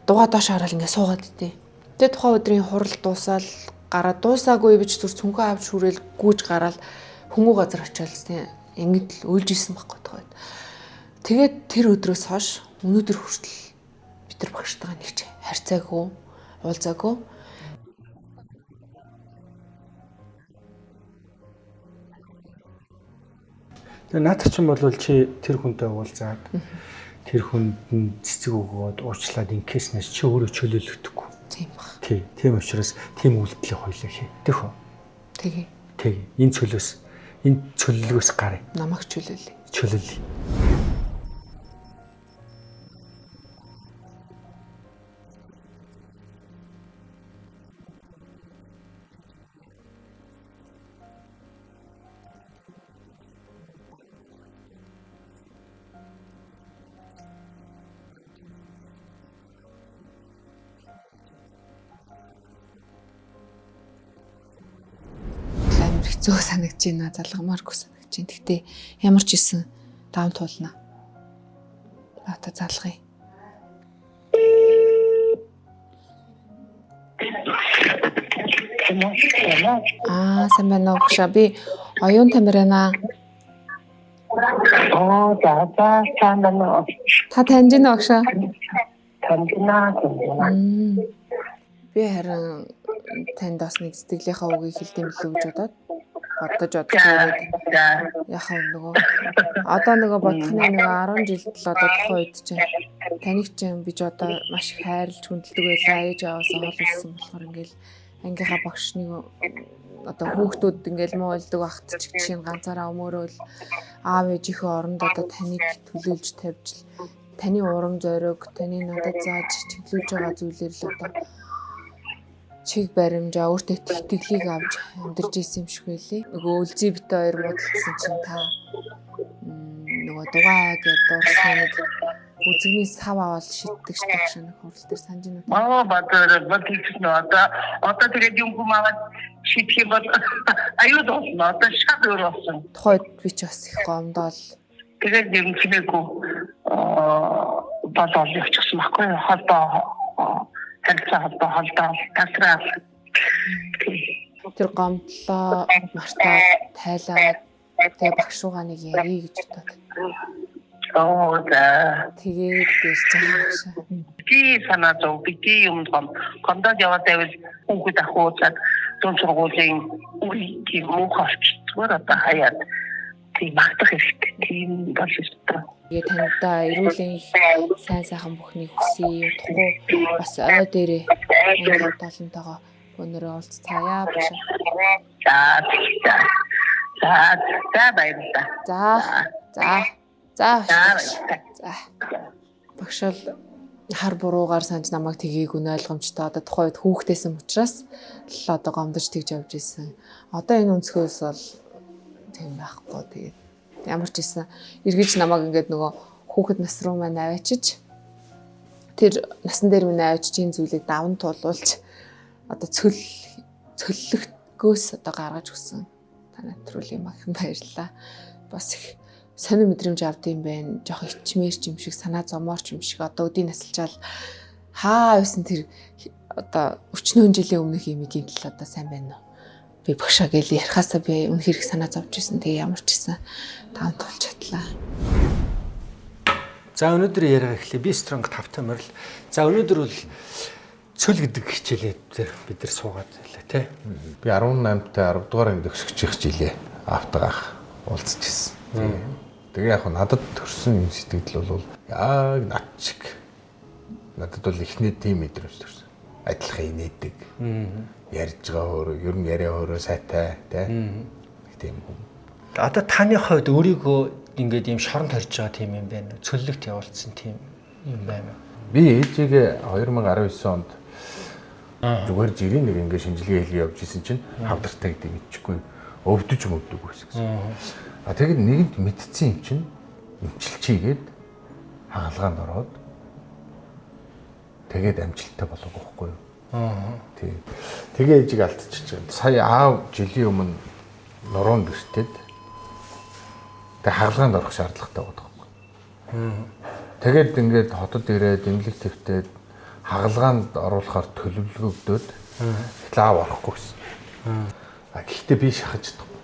дугаа доош хараад ингээд суугаад идэв. Тэгээ тухайн өдрийн хурал дуусаад гараад дуусаагүй бич зүр цүнхээ авч хүрээл гүйж гараад хүмүү газар очиад тийм ингэж л уйлж исэн байхгүй тухайд. Тэгээд тэр өдрөөс хойш өнөөдөр хүртэл бид нар багштайгаа нэг ч харьцаагүй, уулзаагүй. Тэгээ наадах чинь бол чи тэр хүнтэй уулзаад тэр хүнд нь цэцэг өгөөд уучлаад инкеснээс чи өөрөө чөлөөлөгдөхгүй. Тийм баг. Тий, тийм учраас тийм үйлдэлийг хоёлаа хий. Тэг хөө. Тэгээ. Тэгээ. Энэ чөлөөлгөөс гарыг. Намайг чөлөөлье. Чөлөөлье. Зөө санагдаж байна, залгамааргүй санагдаж байна. Гэхдээ ямар ч исэн даван туулна. Наата залгая. Сайн байна уу багшаа? Би оюун тамир байна. За сайн байна уу? Та таньж байна уу багшаа? Таньна. Би харин танд бас нэг сэтгэлийнхаа үгийг хэлдэм билүү гэж бодоод яхаа нөгөө одоо нөгөө бодохны нэг 10 жилд л одоо тухайн үед чинь таныг чинь би ч одоо маш их хайрлж хүндэлдэг байлаа. Ээж аваасаа хол ирсэн болохоор ингээл ангийнхаа багш нэг одоо хүүхдүүд ингээл муу ойлдог багт ч чинь ганцаараа өмөрөөл аав ээжийнхээ оронд одоо таныг төлөөлж тавьж таны урам зориг, таны надад зааж чиглүүлж байгаа зүйлээр л одоо чиг баримжаа өөртөө тэтгэлийг авч амьдарч исэн юм шиг байлээ. Нөгөө үлзий бит хоёр муудалцсан чинь та нөгөө дугаа гэж дуурсан нэг үзэгний сав аваад шиддэг штэ нэг хурал дээр санаж байна. Аа бат хэлсэн одоо тэгээд юм аваад шидэх юм бол аюул болно. Одоо шат өрөөсөн. Тухайд би ч бас их гомдоол. Тэгээд юм чимээгүй болоо явчихсан байхгүй холдоо харилцаа тасраа. Тэр гомдлоо мартаад тайлаад тэгээ багшуугаа нэг ярий гэж бодоод. Тэгээд ирж байгаа багшаа. Би санаа зов би юм гомдоод яваад байвал хүүхэд ахуйцаад дунд сургуулийн үеийн муухайч зүгээр одоо хаяад тийм магтах хэрэгтэй. Тийм бол шүү. Тэгээ таньдаа эрүүлийн сайн сайхан бүхнийг хүсье. Утгагүй бас ой дээрээ ингээд толонтойгоо өнөрөө уулзцаая багш. За баярлалаа. За. Багшаал хар буруугаар санаж намайг тгийг үнэ ойлгомжтой. Одоо тухайд хүүхдээсэн учраас л одоо гомдож тэгж явж исэн. Одоо энэ өнцгөөс бол тийм байхгүй. Тэгээд ямар ч исэн эргэж намайг ингээд нөгөө хүүхэд нас руу маань аваачиж тэр насан дээр минь аваачиж энэ зүйлийг даван туулуулж одоо цөллөггөөс одоо гаргаж өгсөн. Та натруулын махан баярлалаа. Бас их сонир мэдрэмж авдсан байна. Жохо ичмээрч юм шиг санаа зомоорч юм шиг одоо өдийн насалчаал хаа байсан тэр одоо 40 жилийн өмнөх юмгийн тал одоо сайн байна уу? Би багшаа гээл ярихаасаа би үнэхээр их санаа зовж исэн. Тэгээ ямар ч исэн таван тулж чадлаа. За өнөөдөр яриа эхлэе. Би Strong 5 тамирал. За өнөөдөр бол цөл гэдэг хичээлээ бид нар суугаад байлаа тий. Би 18-тай 10 дугаар ангид өсгөж жилээ автгаах уулзч ирсэн. Тэгээ яг надад төрсэн юм сэтгэл бол яг над шиг. Надад бол эхнээ тийм мэдрэмж төрсөн. Адилхан инээдэг. Ярьж байгаа өөрөө ер нь яриа өөрөө сайтай тийм юм. Одоо таны хувьд өөрийгөө ингээд ийм шоронд хорж байгаа тийм юм байна. Цөллөгт явуулсан тийм юм байна. Би ээжигээ 2019 онд зүгээр жирийн нэг ингээд шинжилгээ хийлгээ явж исэн чинь хавдартай гэдэг мэдчихгүй. өвдөж мөвдөг байсан. А тэгэд нэгэнд мэдсэн юм чинь эмчилчийгээд хаалгаанд ороод тэгээд амжилттай болов байхгүй юу? Тийм. Тэгээ ээжийг алдчихж байгаа. Сая аав жилийн өмнө нуруунд гэртээд тэг хаалгаанд орох шаардлагатай байдаг байхгүй. Тэгээд ингээд хотод ирээд эмнэлэг твтээд хаалгаанд оруулахаар төлөвлөгөөд тэгэхээр аав орохгүй гэсэн. А гэхдээ би шахаж чадахгүй.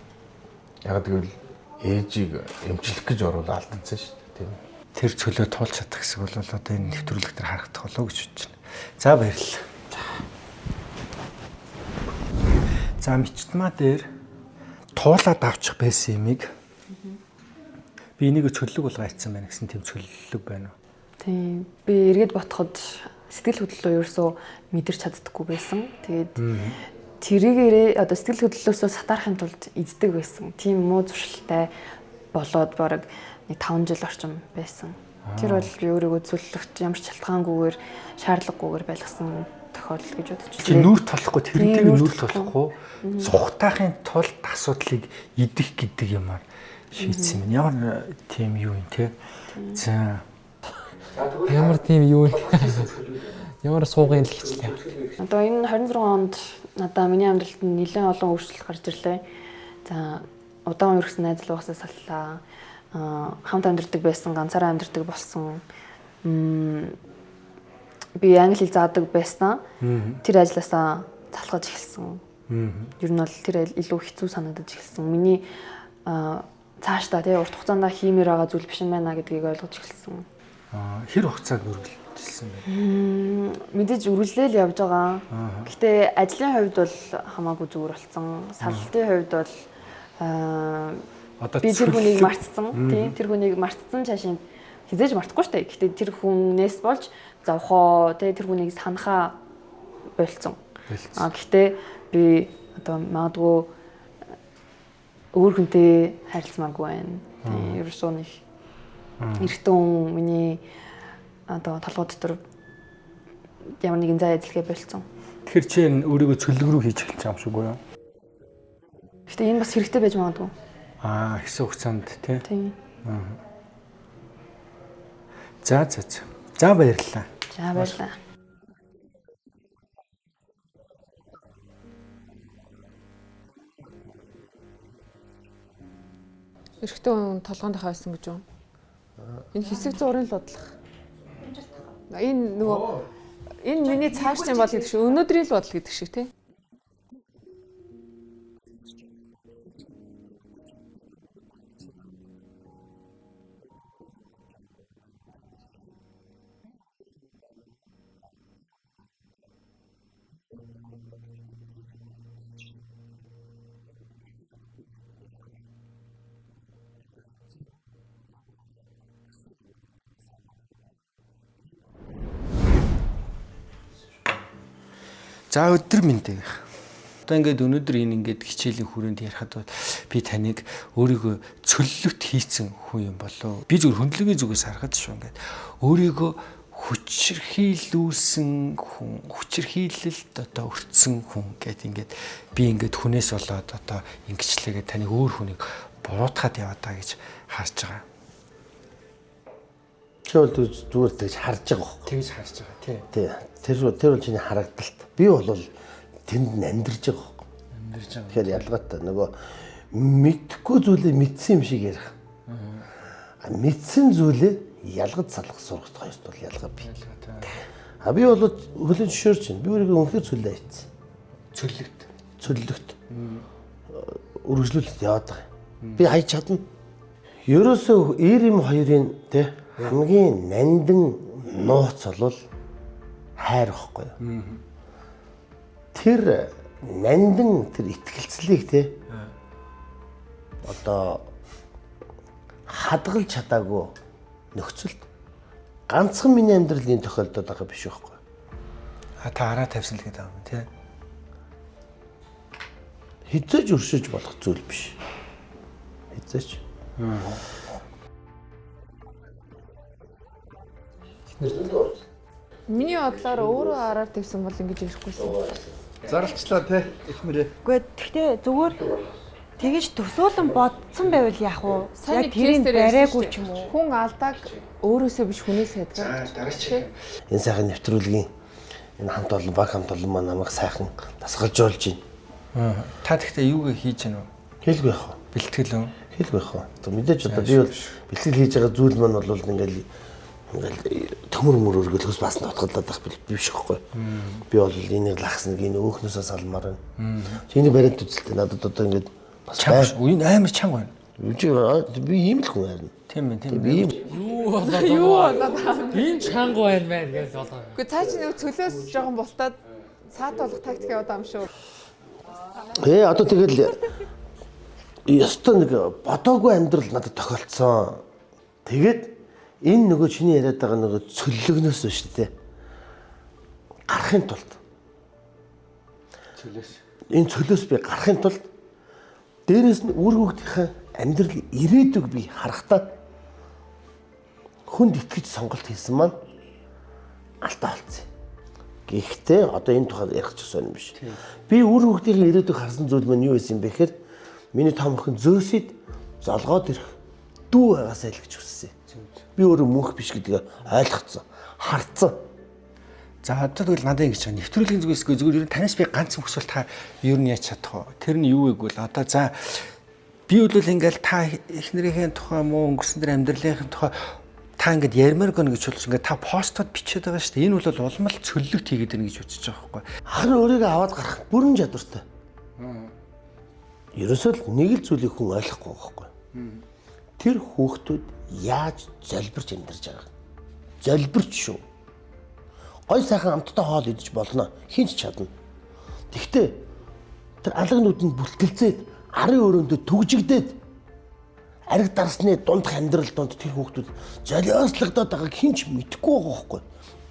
Яг тэгвэл ээжийг эмчлэх гэж орвол алдсан шүү дээ, тийм. Тэр цөлөө туулж чадах хэсэг бол одоо энэ нэвтрүүлэг дээр харагдах болов гэж бодож байна. За баярлалаа. За мичтмаа дээр туулаад авчих байсан юмыг би энийг цөллөг болгоцсон байна гэсэн тийм цөллөг байна уу? Тийм. Би эргээд ботход сэтгэл хөдлөлөө ерөөсөө мэдэрч чаддаггүй байсан. Тэгээд тэрийгээрээ одоо сэтгэл хөдлөлөөсөө сатаарахын тулд иддэг байсан. Тийм муу зуршилтай болоод бараг 5 жил орчим байсан. Тэр бол би өөрийгөө цөллөгт ямар ч шалтгаангүйгээр шаардлагагүйгээр байлгасан тохиолдол гэж бодож байна. Тийм нүүр толохгүй тэрнтэйг нүүр толохгүй цухтаахын тулд асуудлыг идэх гэдэг юмар шийдсэн юм. Ямар тийм юу юм те. За ямар тийм юу ямар суугын л хичлээ. Одоо энэ 26 онд надаа миний амьдралд нэлээд олон өөрчлөлт гарч ирлээ. За удаан үргэлжсэн найзлал байгаасаа саллаа. Хамт амьдардаг байсан, ганцаараа амьдардаг болсон. Би англи хэл заадаг байснаа тэр ажилласаа залхаж эхэлсэн. Ер нь бол тэр илүү хэцүү санагдаж эхэлсэн. Миний цаашдаа тий урт хугацаанд хиймээр байгаа зүйл биш юм байна гэдгийг ойлгож эхэлсэн. Хэр хугацааг үргэлжилсэн бэ? Мэдээж үргэлжлээл явж байгаа. Гэхдээ ажлын хувьд бол хамаагүй зүгээр болсон. Сарлалтын хувьд бол би тэр хүнийг мартсан. Тийм тэр хүнийг мартсан цаашаа хизээж мартахгүй шүү дээ. Гэхдээ тэр хүнээс болж завхоо тий тэр хүнийг санахаа болцсон. Гэхдээ би одоо магадгүй өөр хүнтэй харилцмаагүй байна. Тийм ерөөсөө нэг эртэн миний одоо толгой дотор ямар нэгэн зай ажиллагаа болцсон. Тэгэхээр чи өөрийгөө цөллөг рүү хийж эхэлж байгаа юм шиг үү? Гэтэ энэ бас хэрэгтэй байж магадгүй. Хэсэг хугацаанд тий. Тийм. За баярлалаа. За баярлалаа. Эрэгтэй хүн толгоонд хавсан гэж юу? Энэ хэсэг зургийн л бодлого. Энэ нөгөө энэ миний цаашдын бол гэдэг шиг өнөөдрийн л бодол гэдэг шиг тий. За өдөр мэндэ. Одоо ингээд өнөөдөр ингээд хичээлийн хүрээнд ярихад бол би таныг өөрийгөө цөллөгт хийцэн хүн юм болов. Би зөв хөндлөгийн зүгээс харахад шүү ингээд өөрийгөө хүчирхийлүүлсэн хүн, хүчирхийлэлд одоо өртсөн хүн гэд ингээд би ингээд хүнээс болоод одоо ингэчлээгээ таныг өөр хүнийг буруутгаад яваад байгаа гэж харж байгаа. Чи бол зүгээр тэгж харж байгаа хөө. Тэгж харж байгаа тий. Тий. Тэр бол чиний харагдалт. Би бол тэнд нь амьдарч байгаа хөө. Амьдарч байгаа. Тэгэхээр ялгаатай нөгөө мэдхгүй зүйлээ мэдсэн юм шиг ярих. Мэдсэн зүйлээ ялгаж салах сургахт хоёрт бол ялгаа бий. Би бол хөлийн зөвшөөрч байна. Би өөрийгөө үнэхээр цөлөө хийцэн. Цөллөгт. Үргэлжлүүлэлт яваад байгаа. Би хайж чадна. Ерөөсөө Ирим хоёрын тий хамгийн нандин нууц бол хайр واخгүй юу. Тэр нандин тэр итгэлцлийг тий одоо хадгалж чадаагүй нөхцөлд ганцхан миний амьдралын тохиолдол байгаа биш байхгүй. Та хараа тавьсан л гэдэг юм тий. Хизээж өршөж болох зүйл биш. Хизээж. Миний бодлоор өөрөө араар тавьсан бол ингэж ирэхгүйсэн. Зарлцлаа те ихмэрээ. Гэхдээ тэгтээ зүгээр Тэгэж төсөөлөн бодсон байвал яах вэ? Сайн Яг тэрийг бариагүй ч юм уу? Хүн алдааг өөрөөсөө биш хүнээс яддаг. Энэ сайхан нэвтрүүлгийн энэ хамт олон баг хамт олон маань намайг сайхан дасгалж оруулж байна. Та тэгтээ юуг хийж гэнэ вэ? Хэлгүй яах вэ? Бэлтгэл үү? Хэлгүй яах вэ? Одоо мэдээж одоо би бол бэлтгэл хийж байгаа зүйл маань бол ингээл төмөр өргөлгөөс бас нутгалдаад байх биш хэвгүй. Би бол энийг лахсныг энэ өөхнөөсөө салмаар байна. Чиний бариад үзэлтэй надад одоо ингээд бас энэ амар чанга байна. Би ийм л хүн харин. Тийм ээ. Би ийм Юу болоод Энэ чанга байна гэж болоо. Гэхдээ цаа чи нэг цөлөөс жоохон бултаад цаат болох тактик яваад ам шүү. одоо тэгэл ёстой нэг бодоогүй амьдрал надад тохиолдсон. Тэгээд энэ нөгөө чиний яриад байгаа нөгөө цөллөгнөөс нь шүү дээ. Гарахын тулд. Энэ цөлөөс би гарахын тулд дээрээс нь үр хүүхдийнхээ амьдрал ирээдүг би харахтаа хүнд итгэж сонголт хийсэн маань алдаа болсон. Гэхдээ одоо энэ тухайд ярих ч гэсэн биш. Би үр хүүхдийн ирээдүг харсан зүйл маань юу байсан бэ гэхээр миний том охин зөөсөд золгоод ирэх дүү байгаасаа л гэж хүссэн. Би өөрөө мөнх биш гэдгийг ойлгоцсон, харцсан. За одоо тэгвэл надад ингэж байгаа. Нэвтрүүлгийн зүгээс зүгээр ер нь танаас би ганц мөсвөл та ер нь яаж чадах вэ? Тэр нь юу вэ гэвэл одоо за би бол ингээл та эхнэрийнхээ тухай муу өнгөрсөн дээр амьдралынхын тухай та ингээд ярмаар гэнэ гэж болж ингээд та постод бичээд байгаа шүү дээ. Энэ бол улмал цөллөгт хийгээд байна гэж үзэж байгаа байхгүй. Харин өөрийгөө аваад гарах бүрэн чадвартай. Ерөөсөө л нэг л зүйлийг хүн ойлгохгүй байхгүй. Тэр хүүхдүүд яаж залбирч амьдарч байгаа. Залбирч шүү. Гой сайхан амттай хоол идэж болно. Хинч чадна. Тэгтээ тэр алга нүдэнд бүлтгэлцээд арын өрөөндөө түгжигдээд ариг дарсны дундх амьдрал донд тэр хүүхдүүд золиослогдоод байгааг хинч мэдэхгүй байгаа байхгүй.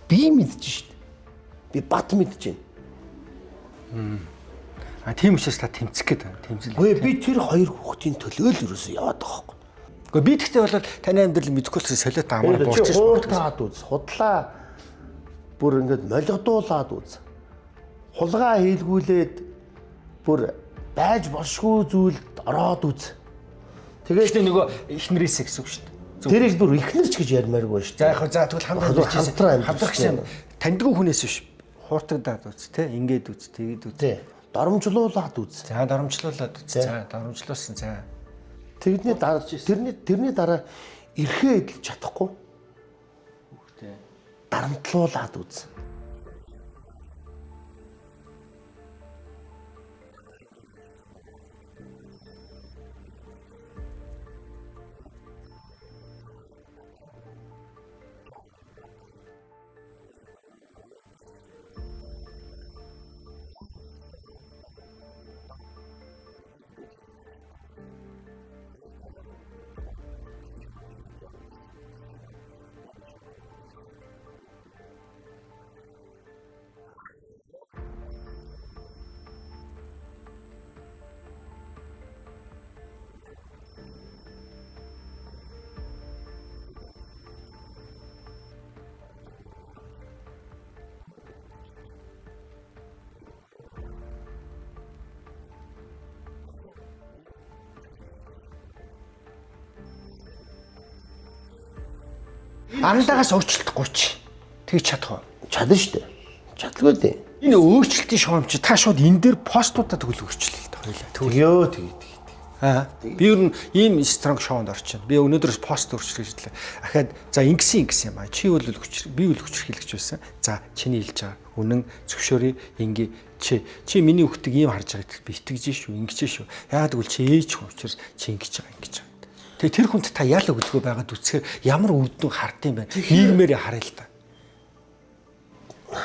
Би мэдэж шít. Би бат мэдэж байна. Тийм учраас та тэмцэх гээд байна. Тэмцэл. Өө би тэр хоёр хүүхдийн төлөө л ерөөсөө яваад байгаа байхгүй. Гэхдээ би тэгтээ бол таны амьдрал мэдэхгүй л солиот амар буурч хуудаад үз. Худлаа бүр ингээд молигдуулаад үз. Хулгай хийлгүүлээд бүр байж бошгүй зүйлд ороод үз. Тэгээд нөгөө ихнэрээсээ гэсэн үг шүү дээ. Тэрийг бүр ихнэрч гэж ярмааргүй шүү дээ. За тэгвэл хамтрах гэсэн таньдгүй хүнээс биш. Хууртагдаад үз те. Ингээд үз, тэгээд үз. Доромжлуулаад үз. За доромжлуулаад үз. За доромжлуулсан. За. Тэрний дараа эрхээ эдэлж чадахгүй. Дарамтлуулаад үз. Андаагаас өөрчлөлтөхгүй ч тэгж чадах уу? Чадна шүү дээ. Чадлагүй дээ. Энэ өөрчлөлтийн шоом чи та шууд энэ дээр постуудаа тэгвэл өөрчлөлт хоёлаа. Тэгээд. Би ер нь ийм стронг шоунд орчихно. Би өнөөдрөөс пост өөрчлөж хэллээ. Ахаад за ингэсэн юм аа. Чи бол би үл хүчрхийлэгч байсан. За чиний хэлж байгаа үнэн зөвшөөрье ингээ чи миний хүүхдийг ийм харж байгаа би итгэж шүү, ингэж шүү. Яагаад гэвэл чи ээж хүн учраас чи ингэж байгаа ингэж. Тэгээ тэр хүнд та яалаа үзгүй байгаад үсгээр ямар үр дүн хардсан байна. Нийгмээр харъя л та.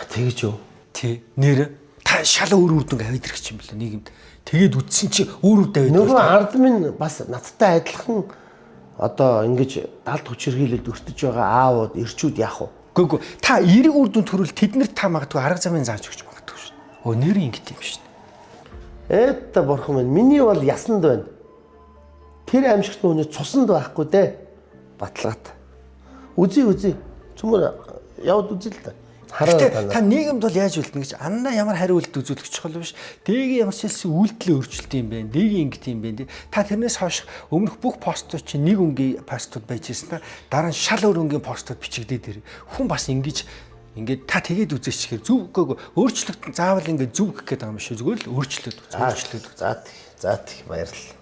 Тэгэж юу? Тий. Нэр та шал өөр үр дүн авид ирэх юм байна нийгэмд. Тэгээд үтсэн чи өөр үр давид. Нөгөө ард минь бас надтай адилхан одоо ингэж далд хүчирхийлэлд өртөж байгаа аавууд ирчүүд яах вэ? Гүг та эерэг үр дүн төрөл тэднэрт та магадгүй арга замын зааж өгч магадгүй шүү. Өө нэр ингэт юм шин. Эта бурхан минь миний бол ясанд байна. Тэр аимшигт нүуний цусанд байхгүй дээ. Баталгаат. Үзье. Цөмөр яваад үзье л та. Та нийгэмд бол яаж үлдэнэ гэж андаа ямар хариу үйлдэл үзүүлэх чухал биш. Дэгийн ямар хэлсэн үйлдэл өөрчлөлт юм бэ? Дэгийн ингэт юм бэ? Та тэрнээс хойш өмнөх бүх постууд чинь нэг өнгийн постууд байж ирсэн та дараа нь шал өөр өнгийн постууд бичигдээд ирээ. Хүн бас ингэж ингээд та тэгээд үзээч гэхээр зөв үгүй өөрчлөлт заавал ингээд зөв гэх гээд байгаа юм шүү. Зүгээр л өөрчлөлт. За баярлалаа.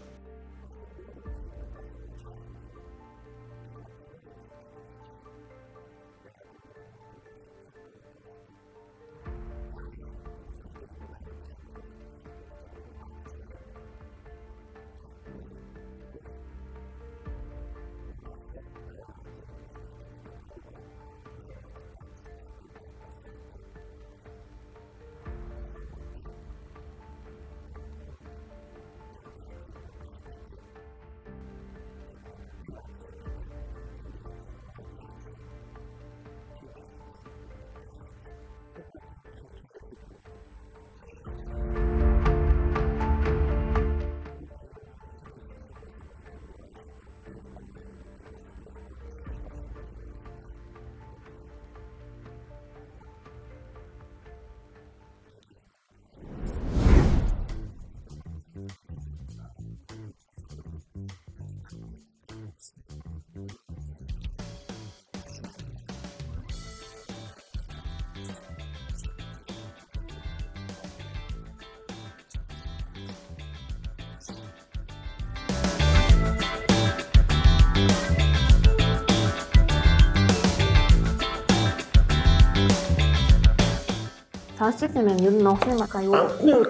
Сонсч юм байна. Ер нь нуусны маргаан юу?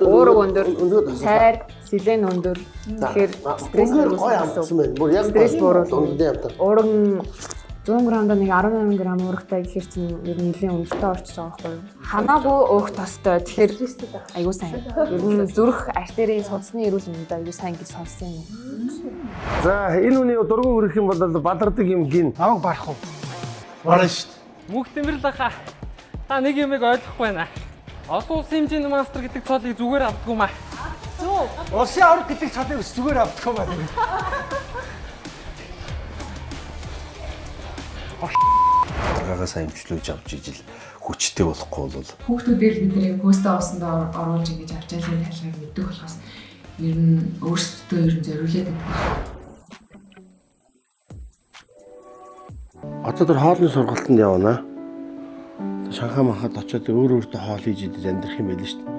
Уураг өндөр, сайр, сэлэн өндөр. Тэгэхээр стресс үүсгэх. Стресс бууруулах. Уураг нь 100 грамд нэг 18 грамм уурагтай гэхэр чинь ер нь нэлийн өндөртэй орчиж байгаа байхгүй юу? Хамаагүй өөх тостой. Тэгэхээр айгуу сайн. Ер нь зүрх артерийн судасны эрүүл мэндэ айгуу сайн гэж сонссон юм. За энэ үний дургуй өрөх юм бол бадардаг юм гин. Намайг барах уу? Барна шүү дээ. Мөнх Тэмэрлэха. Та нэг юмыг ойлгохгүй байна. Олон улсын хэмжээний мастер гэдэг цолыг зүгээр авдаггүй маа. Зөв. Улсын авраг гэдэг цолыг зүгээр авдаггүй маа. Гаргаас амжилуулж авч ижил хүчтэй болохгүй бол Хүүхдүүдээр бид нэр постоо усанд оруулж ингэж авч яалын тайлбарыг мэддэг болохоос ер нь өөрсдөө ер нь зориулээд байдаг. одоо тэр хоолны сургалтанд явна. Шанхай махад очиод өөртөө хоол хийж идэж амьдрах юм байл шүү дээ.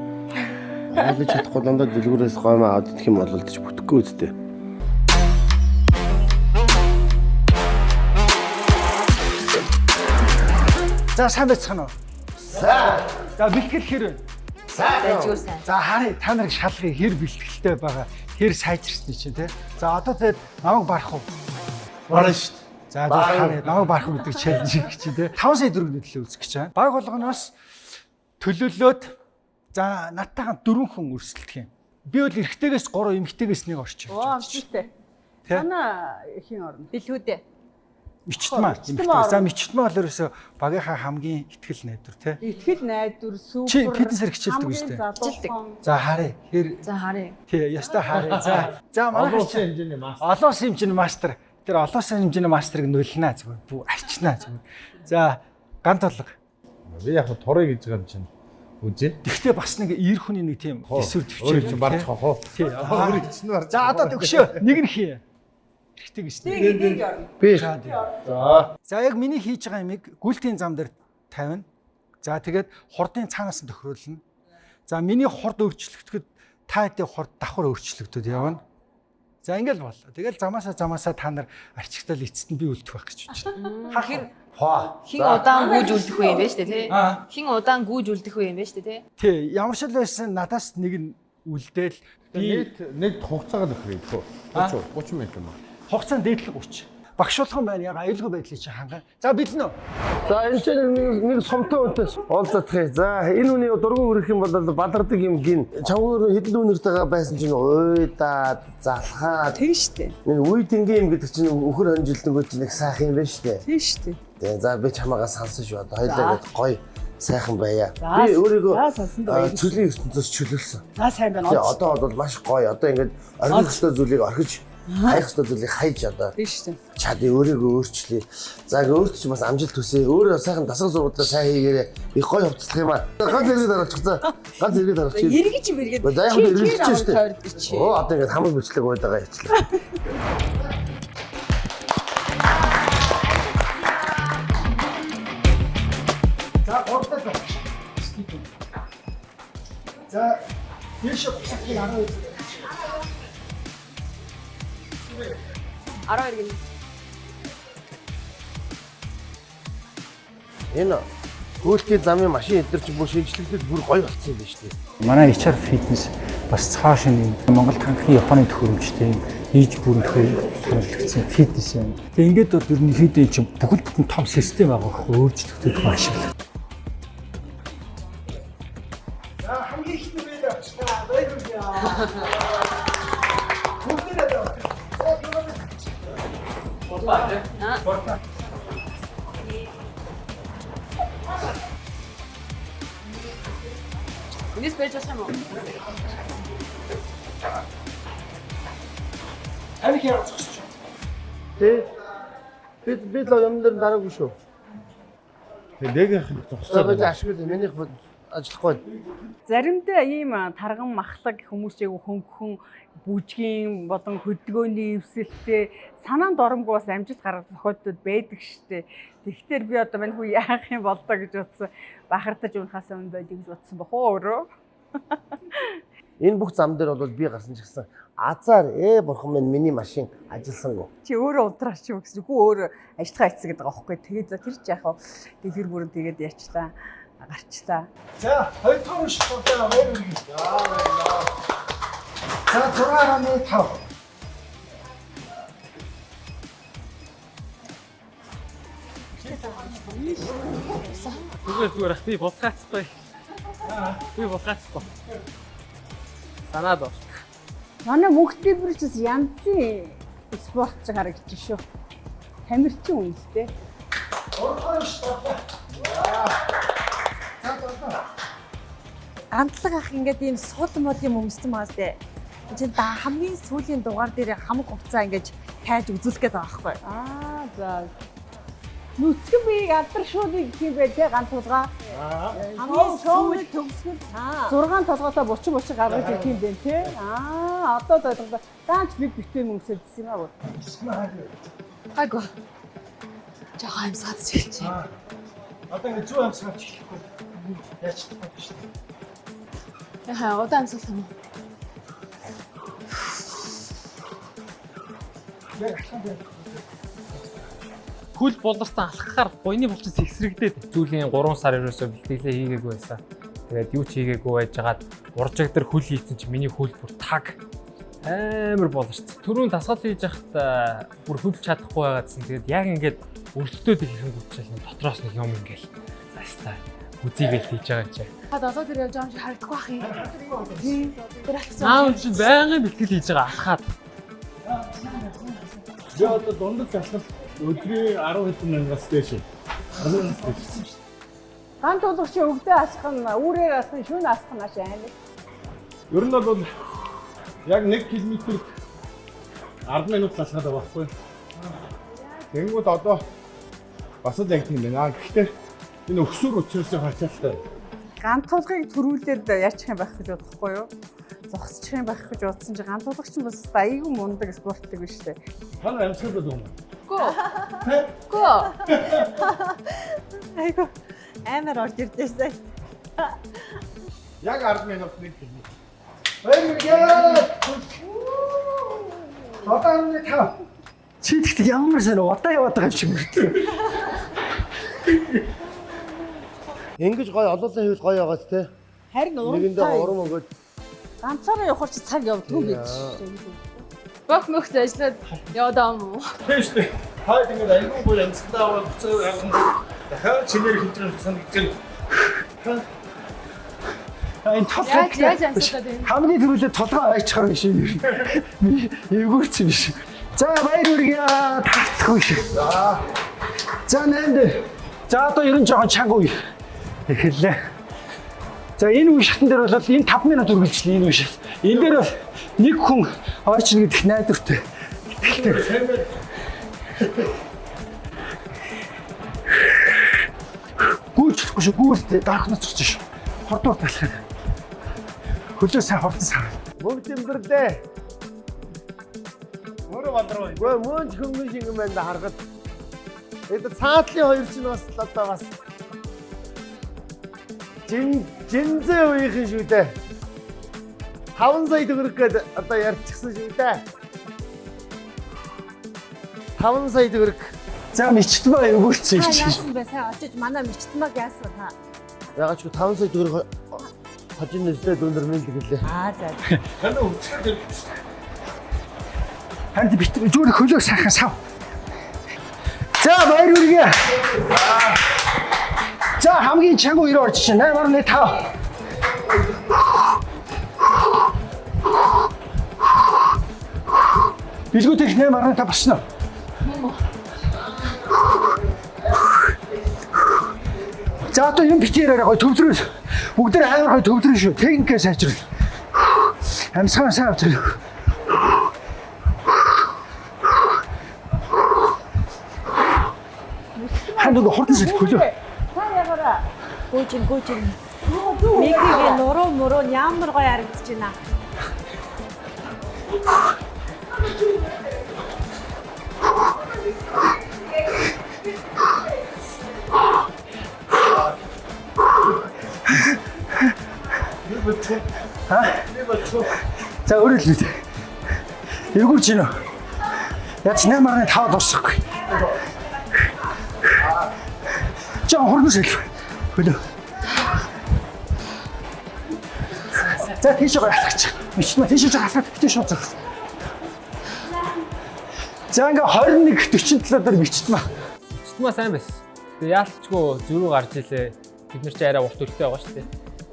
Хоолыг чадахгүй дандаа дэлгүүрээс гоймоо аваад идэх юм бол тийч бүтэхгүй үстэй. За сайн байцгаана уу? Сайн. За бэлтгэл хэр вэ? Сайжгүй сайн. За харъя та нарыг шалгая хэр бэлтгэлтэй байгаа. Хэр сайжирсны чинь тий. За одоо тэгээд намайг барах уу? Барна шүү дээ. За харъя намайг барах гэдэг челленж их чинь тий. 5 сая төгрөгийн төлөө үзэх гэж байна. Баг болгоноос төлөөлөөд за надтайгаа 4 хүн өрсөлдөх юм. Би бол эрэгтэйгээс 3, эмэгтэйгээс 1 орчих. Оо амжилттай. Танаа ихийн орно. Билгүүдээ. Мичтмаа. За мичтмаа бол ерөөсө багийнхаа хамгийн ихтгэл найдвар тий. Ихтгэл найдвар супер. Чи фитнесээр хичээлдэг үү тий. За харъя. За харъя. Тий, ястаа харъя. За манай олон хэмжээний мастер. Олон хэмжээний мастер. Тэр олон хэмжээний мастерыг нулнаа зүгээр. Бүү арчнаа зүгээр. За гант толго. Би яг турыг гэж байгаа юм чинь. Үзээ. Тэгтээ бас нэг ир хүний нэг тийм эсвэр төвчээр чинь барч хоо. Тий. За одоо төгшөө нэг нь хий. Хэрэгтэй гэж тийм. Би. За яг миний хийж байгаа юмыг гүйлтийн зам дээр тавина. За тэгээд хурдын цаанаас нь тохируулна. За миний хурд өөрчлөгдөд та хэдийн хурд давхар өөрчлөгдөд явна. За ингээл боллоо. Тэгэл замаасаа та нар арчигтал эцэст нь би үлдэх байх гэж байна. Хин удаан гүйж үлдэх үе юм байна шүү дээ тий. Хин удаан гүйж үлдэх үе юм байна шүү дээ тий. Тий, ямар ч л байсан надаас нэг нь үлдээл би нэг хугацаагаар өгөх юм. 30 минут юм. Хугацаанд дээдлэг 30. Багшуулхан байна. Яг аюулгүй байдлыг чи хангай. За бэлнэ үү? За энэ ч нэг сумтай үнтэй уулзах юм. За энэ үний дургуй өрөх юм бол бадардаг юм гин. Чамгаар хэдэн үнэртэйгээ байсан чинь уйдаад залхаад. Тийм шүү дээ. Нэг үе тэнгийн юм гэдэг чинь өхөр хонжилдөнгөө чинь нэг сайхан юм байна шүү дээ. Тийм шүү дээ. Тэгээ за би чамаагаа сансан шүү. Одоо хоёлаа гээд гоё сайхан байя. Би өөрийгөө цэлийн ертөнцөөс чөлөөлсөн. За сайн байна. Тэгээ одоо бол маш гоё. Одоо ингээд орхих ёстой зүйлийг орхиж Хайх ёстой зүйлийг хайж одоо. Тийш үү. Чадыг өөрийгөө өөрчлөе. За өөрт ч бас амжилт хүсье. Өөрөө сайхан дасгал зургуулаа сайн хийгээрэй. Би гоё хувцлах юм аа. Ганц эргээд дараачих за. Ганц эргээд дараачих. Эргэж юм эргээд. За яг л эргэж чинь шүү дээ. Оо одоо ингээд хамаг бичлэг байд байгаа яачлаа. За гурдаа. За тийш бусах нь 12. 12 гинэ. Энэ хөлтийн замын машин эдгээр чинь бүр шинжлэхдээ бүр гоё болсон юм байна шүү дээ. Манай HR fitness бас цааш нь Монгол танхимын Японы төхөөрөмжтэй хийж бүрэн төхөөрөмжлөгдсөн фитнес юм. Тэгээ ингээд бол ерөнхийдөө чинь бүхэл бүтэн том систем байгаа хөө өөрчлөгдөж байгаа шиг. За хамгийн ихний бид авчихлаа. Баярлалаа. Энийг байж болох юм уу? Амиг яачих. Бид л юм дээр дараагүй шүү. Тэгээ нэг зогсоо. За ашиг минийх ажиллахгүй. Заримдаа ийм тарган махлаг хүмүүсээгүй хөнгөн бүжгийн болон хөдөлгөөний эвсэлтэй санаанд оромгүй бас амжилт гаргах тохиолдлууд байдаг штеп. Тэгэхээр би одоо мань хүү яах юм бол доо гэж бодсон. Бахартаж унахаас өмнө байдаг гэж бодсон бохоо өөрөө. Энэ бүх зам дээр бол би гарсан ч гэсэн азар бурхан минь миний машин ажилласангүй. Чи өөрөө унтраач юм гэсэн. Хүү өөрөө ажиллагаа хийцэн гэдэг байгаа байхгүй. Тэгээд за тэр ч яах вэ? Дэлгэр бүрэн тэгээд яачлаа. Гарчлаа. За 2 дахь шатаа хоёр үргэлж. За баярлалаа. За 6.5. Зүгээр би бодгацгүй. Би бодгацгүй. Санаа доо. Манай мөхтөбөрчс янзын спортч харагдаж шүү. Тамирчин үнэтэй. Амтлаг ах ингээд ийм сул мол юм өмссөн маас дээ. Энд хамгийн сүүлийн дугаар дээр хамаг хувцаа ингээд тайж үзүүлэх гээд байгаа байхгүй. За. Нүцгэн биеийг алдар шуудыг гэх юм бэ те ганц тулгаа. Хамгийн сүүл төгсгөл 6 толготой бучин гаргаж ирэх юм бэ те. Одоо зойлгоо. Даанч нэг битэн өмсөдсөн юм аа. Айгу. Жохоо амьсгаад чилж. Одоо ингэ зүү амьсгаад чилэхгүй. Яаж чадахгүй шүү дээ. Яхаа одоо амьсгал юм. Хөл болорсон алхахаар буйны булчин сэгсрэгдээд зүйлийн 3 сар ерөөсөө бэлтгэлээ хийгээгүй байсан. Тэгээд юу ч хийгээгүй байжгаад уржиг дээр хөл хийсэн чи миний хөл бүр таг амар болорч. Түрүүн дасгал хийж яхад бүр хөлж чадахгүй байгаадсан. Тэгээд яг ингээд өрсөлдөөд ихэн гүчээл дотроос нэг юм ингээл застаа үзийгээл хийж байгаа юм чи. Одоо тэр явж байгаа юм шиг харагдахгүй ах юм. Тэр алцсан. Аав чи байнгын бэлтгэл хийж байгаа алхаад. Би одоо дундад залхал өдрийн 10 хэдэн мянгаас дээш. 10 мянгаас дээш. Хан тулгч өвдөө асах нь үүрээр асах нь шүүн асах нь ашаа аймаг. Ер нь бол яг 1 км-д 10 минут залхаад байгаа байхгүй. Тэнгүүд одоо бас л яг тийм байна. Гэхдээ энэ өксөр учраас хачаалтай. Ган тулгыг төрүүлээд яачих юм байх гэж бодохгүй юу? Зогсчих юм байх гэж бодсон чи ган тулгач нь бас айгүй мундаг спортдаг биш үү? Хана амьсгал бол юм. Гөө. Айгүй амар орж ирдээсэй. Яг 10 минут 1 км. Баярлалаа. Одоо нэг тав. Чи тэгт ямар сайн удаа яваад байгаа юм шиг мөртлөө. Ингэж гоё олоолаа хийвэл гоё байгааз те. Харин нэгэндээ урам өгөөд ганцаараа явах чи цаг явдгүй гэж. Бок мөхт ажиллаад яваад байгаа юм уу? Тийм шүү дээ. Хаад ингэж аюул бүр амьсгалаа аваад буцаа явсан. Дахиад чинээр хийж байгаа санагдаж байна. Энэ толгой яаж амьсгалаад байна? хамгийн түрүүлээ толгой айчхаар биш юм. Эвгүүрч юм биш. За баяр үргээ татахгүй шүү. За нэмдэ. За одоо ерөн жоохон чанга үе. Эхэллээ. За энэ үе шатн дээр бол энэ 5 минут үргэлжлэе энэ үе шат. Энэ дээр бол нэг хүн ойчно гэдэг найдвартай. Гүйчлэхгүй шүү, гүйсдээ дарахнаас цоцсон шүү. Хордуур талах. Хөлөө сайн хордсон сар. Мөн тэмдэрлээ. Өөрөө бадруу. Гүй мөн ч хөнгөн шиг юм байна да харахад. Тэгээд цаатлын хоёр ч бас одоо бас жинзээ үеийнхэн шүү дээ. 5 сая төгрөг гээд одоо ярьчихсан шүү дээ. 5 сая төгрөг. За мичтмаа өгүүлсэн юм чи. Яасан бэ? Сайн очиж манай мичтмаг яасан та. Ягаад ч 5 сая төгрөг хожин нэстэй дүндэр мэлдэг гэлээ. За. Таны өвчтэй. Ханд бит зүгээр хөлөө сайхан сав. За баяр үргээ. За хамгийн чанга үер орж чинь 8.5. Бэлгүүтэй 8.5 басна. За одоо юм битээрээ гой төвлөрөөс. Бүгд нэг амар гой төвлөрөн шүү. Техникээ сайжруул. Амьсгаа сайн авчраа. Хандаг хурдан сэл хөлөө. Та ягаараа. Гүйчин. Микигийн нуруу ямар гоё харагдаж байна. За өөрөө л үү. Эвгүүрч гинөө. Яаж 8.5 дуусахгүй. Жаа хурдан сэл хөлөө. За тийш гоё алхач. Мичмаа тийш алхах тийш шууд. За ингээ 21:47 дээр мичмаа. Мичмаа сайн байсан. Тэгээ яалтчгүй зөрүү гарч илээ. Бид нар ч арай урт өртөө байгаа шүү дээ.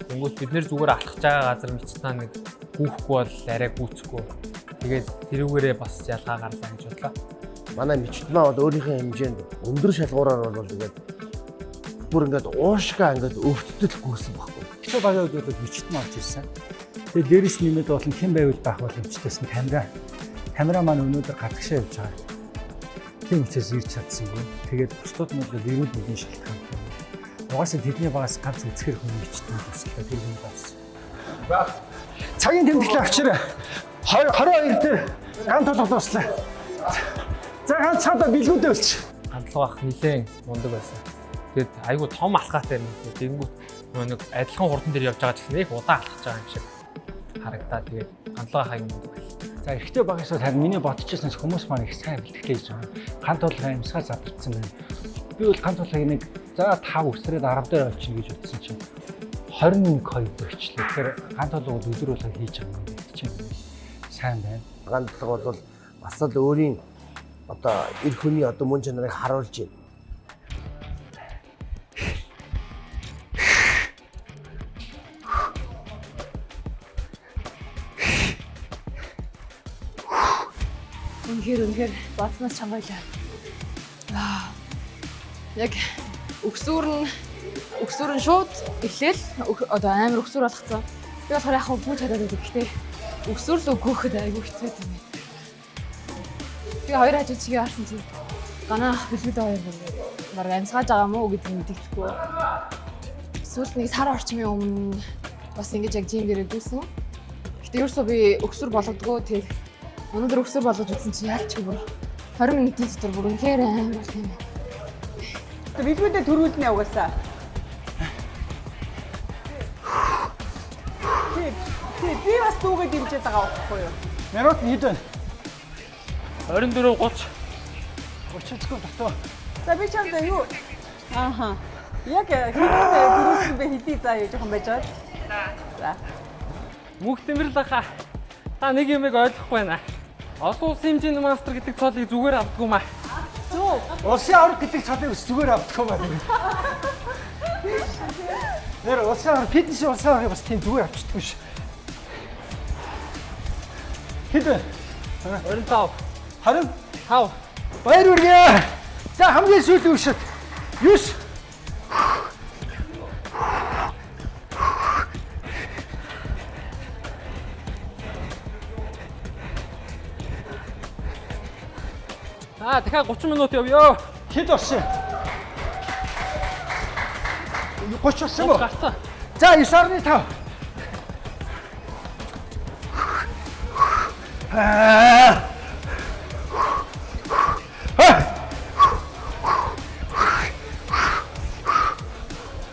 Тэнгүүт бид нэр зүгээр алхаж байгаа газар мичмаа нэг гүүхгүй бол арай гүцэхгүй. Тэгээд тэрүүгээрээ бас ялгаа гарлаа гэж бодлоо. Манай мичтмаа бол өөрийнхөө хэмжээнд өндөр шалгуураар бол ингээд бүр ингээд уушгаа ингээд өвтдөл гүйсэн баггүй. Ихтэй багийн үед бол мичтмаа орж ирсэн. Тэгээд дээрээс нэмээд бол хэн байвал байх боломжтойсэн камера маань өнөөдөр гадагшаа явж байгаа. Тийм учраас ирч чадсангүй. Тэгээд бусдууд нь бол эрүүл мэндийн шалтгаан. Угаасаа тэдний багаас ганц үзэхэр хүн мичтмаа болсоо тэр юм болсон. Цагийн тэмдэглэл авчираа. 22 дээр ганц толголоослаа. За ганц цаадаа бэлгүүдээ ölч. Хандлага ах нилээн мундаг байсан. Тэгээд айгүй том алхаатай юм. Тэнгүүт нэг адилхан хурдан дээр явж байгаа ч гэсэн их удаан алхаж байгаа юм шиг харагдаа. Тэгээд хандлага ах айгүй мундаг байсан. За ихтэй багасаа харин миний бодчихсон хүмүүс маань их сайн бэлтгэлээ хийж байгаа. Ганц толгой амьсгаа задарсан байна. Би бол ганц толгойг нэг за 5 өсрээд 10 дээр олчихно гэж бодсон чинь 21 болчихлоо. Тэгэхээр ганц толгойд өдөр болго хийж байгаа юм чинь сайн байна. Ганц толгой бол бас л өөрийн одоо эр хүний одоо мөн чанарыг харуулж байна. Үнэхээр бацнаас чамайлаа. Яг өксүүр нь шууд эхлээл одоо амар өксүүр болгоцсон. Би болохоор яг хөө бүгд чадаад байдаг. Гэхдээ өксүүр л өгөөхөд айгүй хэцүү юм байна. Би хоёр хажууд чигээ харсан чинь ганаа бэлгэд хоёр баг амьсгааж байгаа мó гэдэг нь мэдчихгүй. Сүүлд нэг сар орчмын өмнө бас ингэж яг жим дээрээ дүүсэн. Гэхдээ ерөөсөө би өксүүр болгодгоо тэг өнөөдөр өксөр болгож үзсэн чинь яалч бүр 20 минутын дотор бүр үнэхээр амар бол тийм. Бэлгүүдээ төрүүлнэ угаасаа. Би бас дүүгээ дэмжиж байгаа байхгүй юу? Минут хэд вэ? 24:30. 30 секунд дотор. За би чамд юу? Ааха. Яг хэдийгээр дөрөвсөн бэ хэдий заа юу жоохон байж байгаа. За. Мөнх Тэмэрлэха. Та нэг юмыг ойлгохгүй байна. Олон улсын хэмжээний мастер гэдэг цолыг зүгээр авдаггүй маа. Зүү. Улсын авраг гэдэг цолыг зүгээр авдаггүй маа. Нэр улсын авраг фитнес улсын авраг бас тийм зүгээр авчдаггүй ш. Хэд вэ? 25. 25. Баяр үргээ. За хамгийн сүүлийн үшиг. 9. дахиад 30 минут явъё. Хэд орсон? 30 орсон уу? Гарцаа. За 9.5.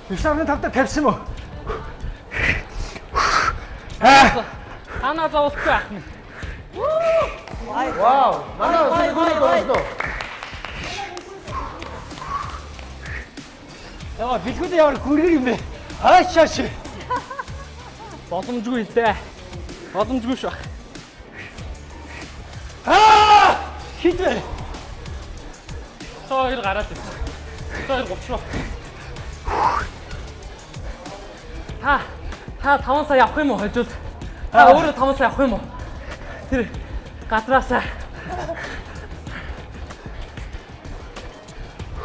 Ишарны тавтар тавьсан уу? Танаа зовлохгүй ах минь. Вау. Манай сэгүүрийг дуусноо. Яа, бэлгүүдээ ямар хүргэр юм бэ? Аашааш. Боломжгүй л дээ. Боломжгүй шүү. Хитвэ. Цаавар гараад ирсэн. Цаавар 30 руу. Та 5 сая авах юм уу хажууд? Та өөрөө 5 сая авах юм уу? Тэр гадраасаа.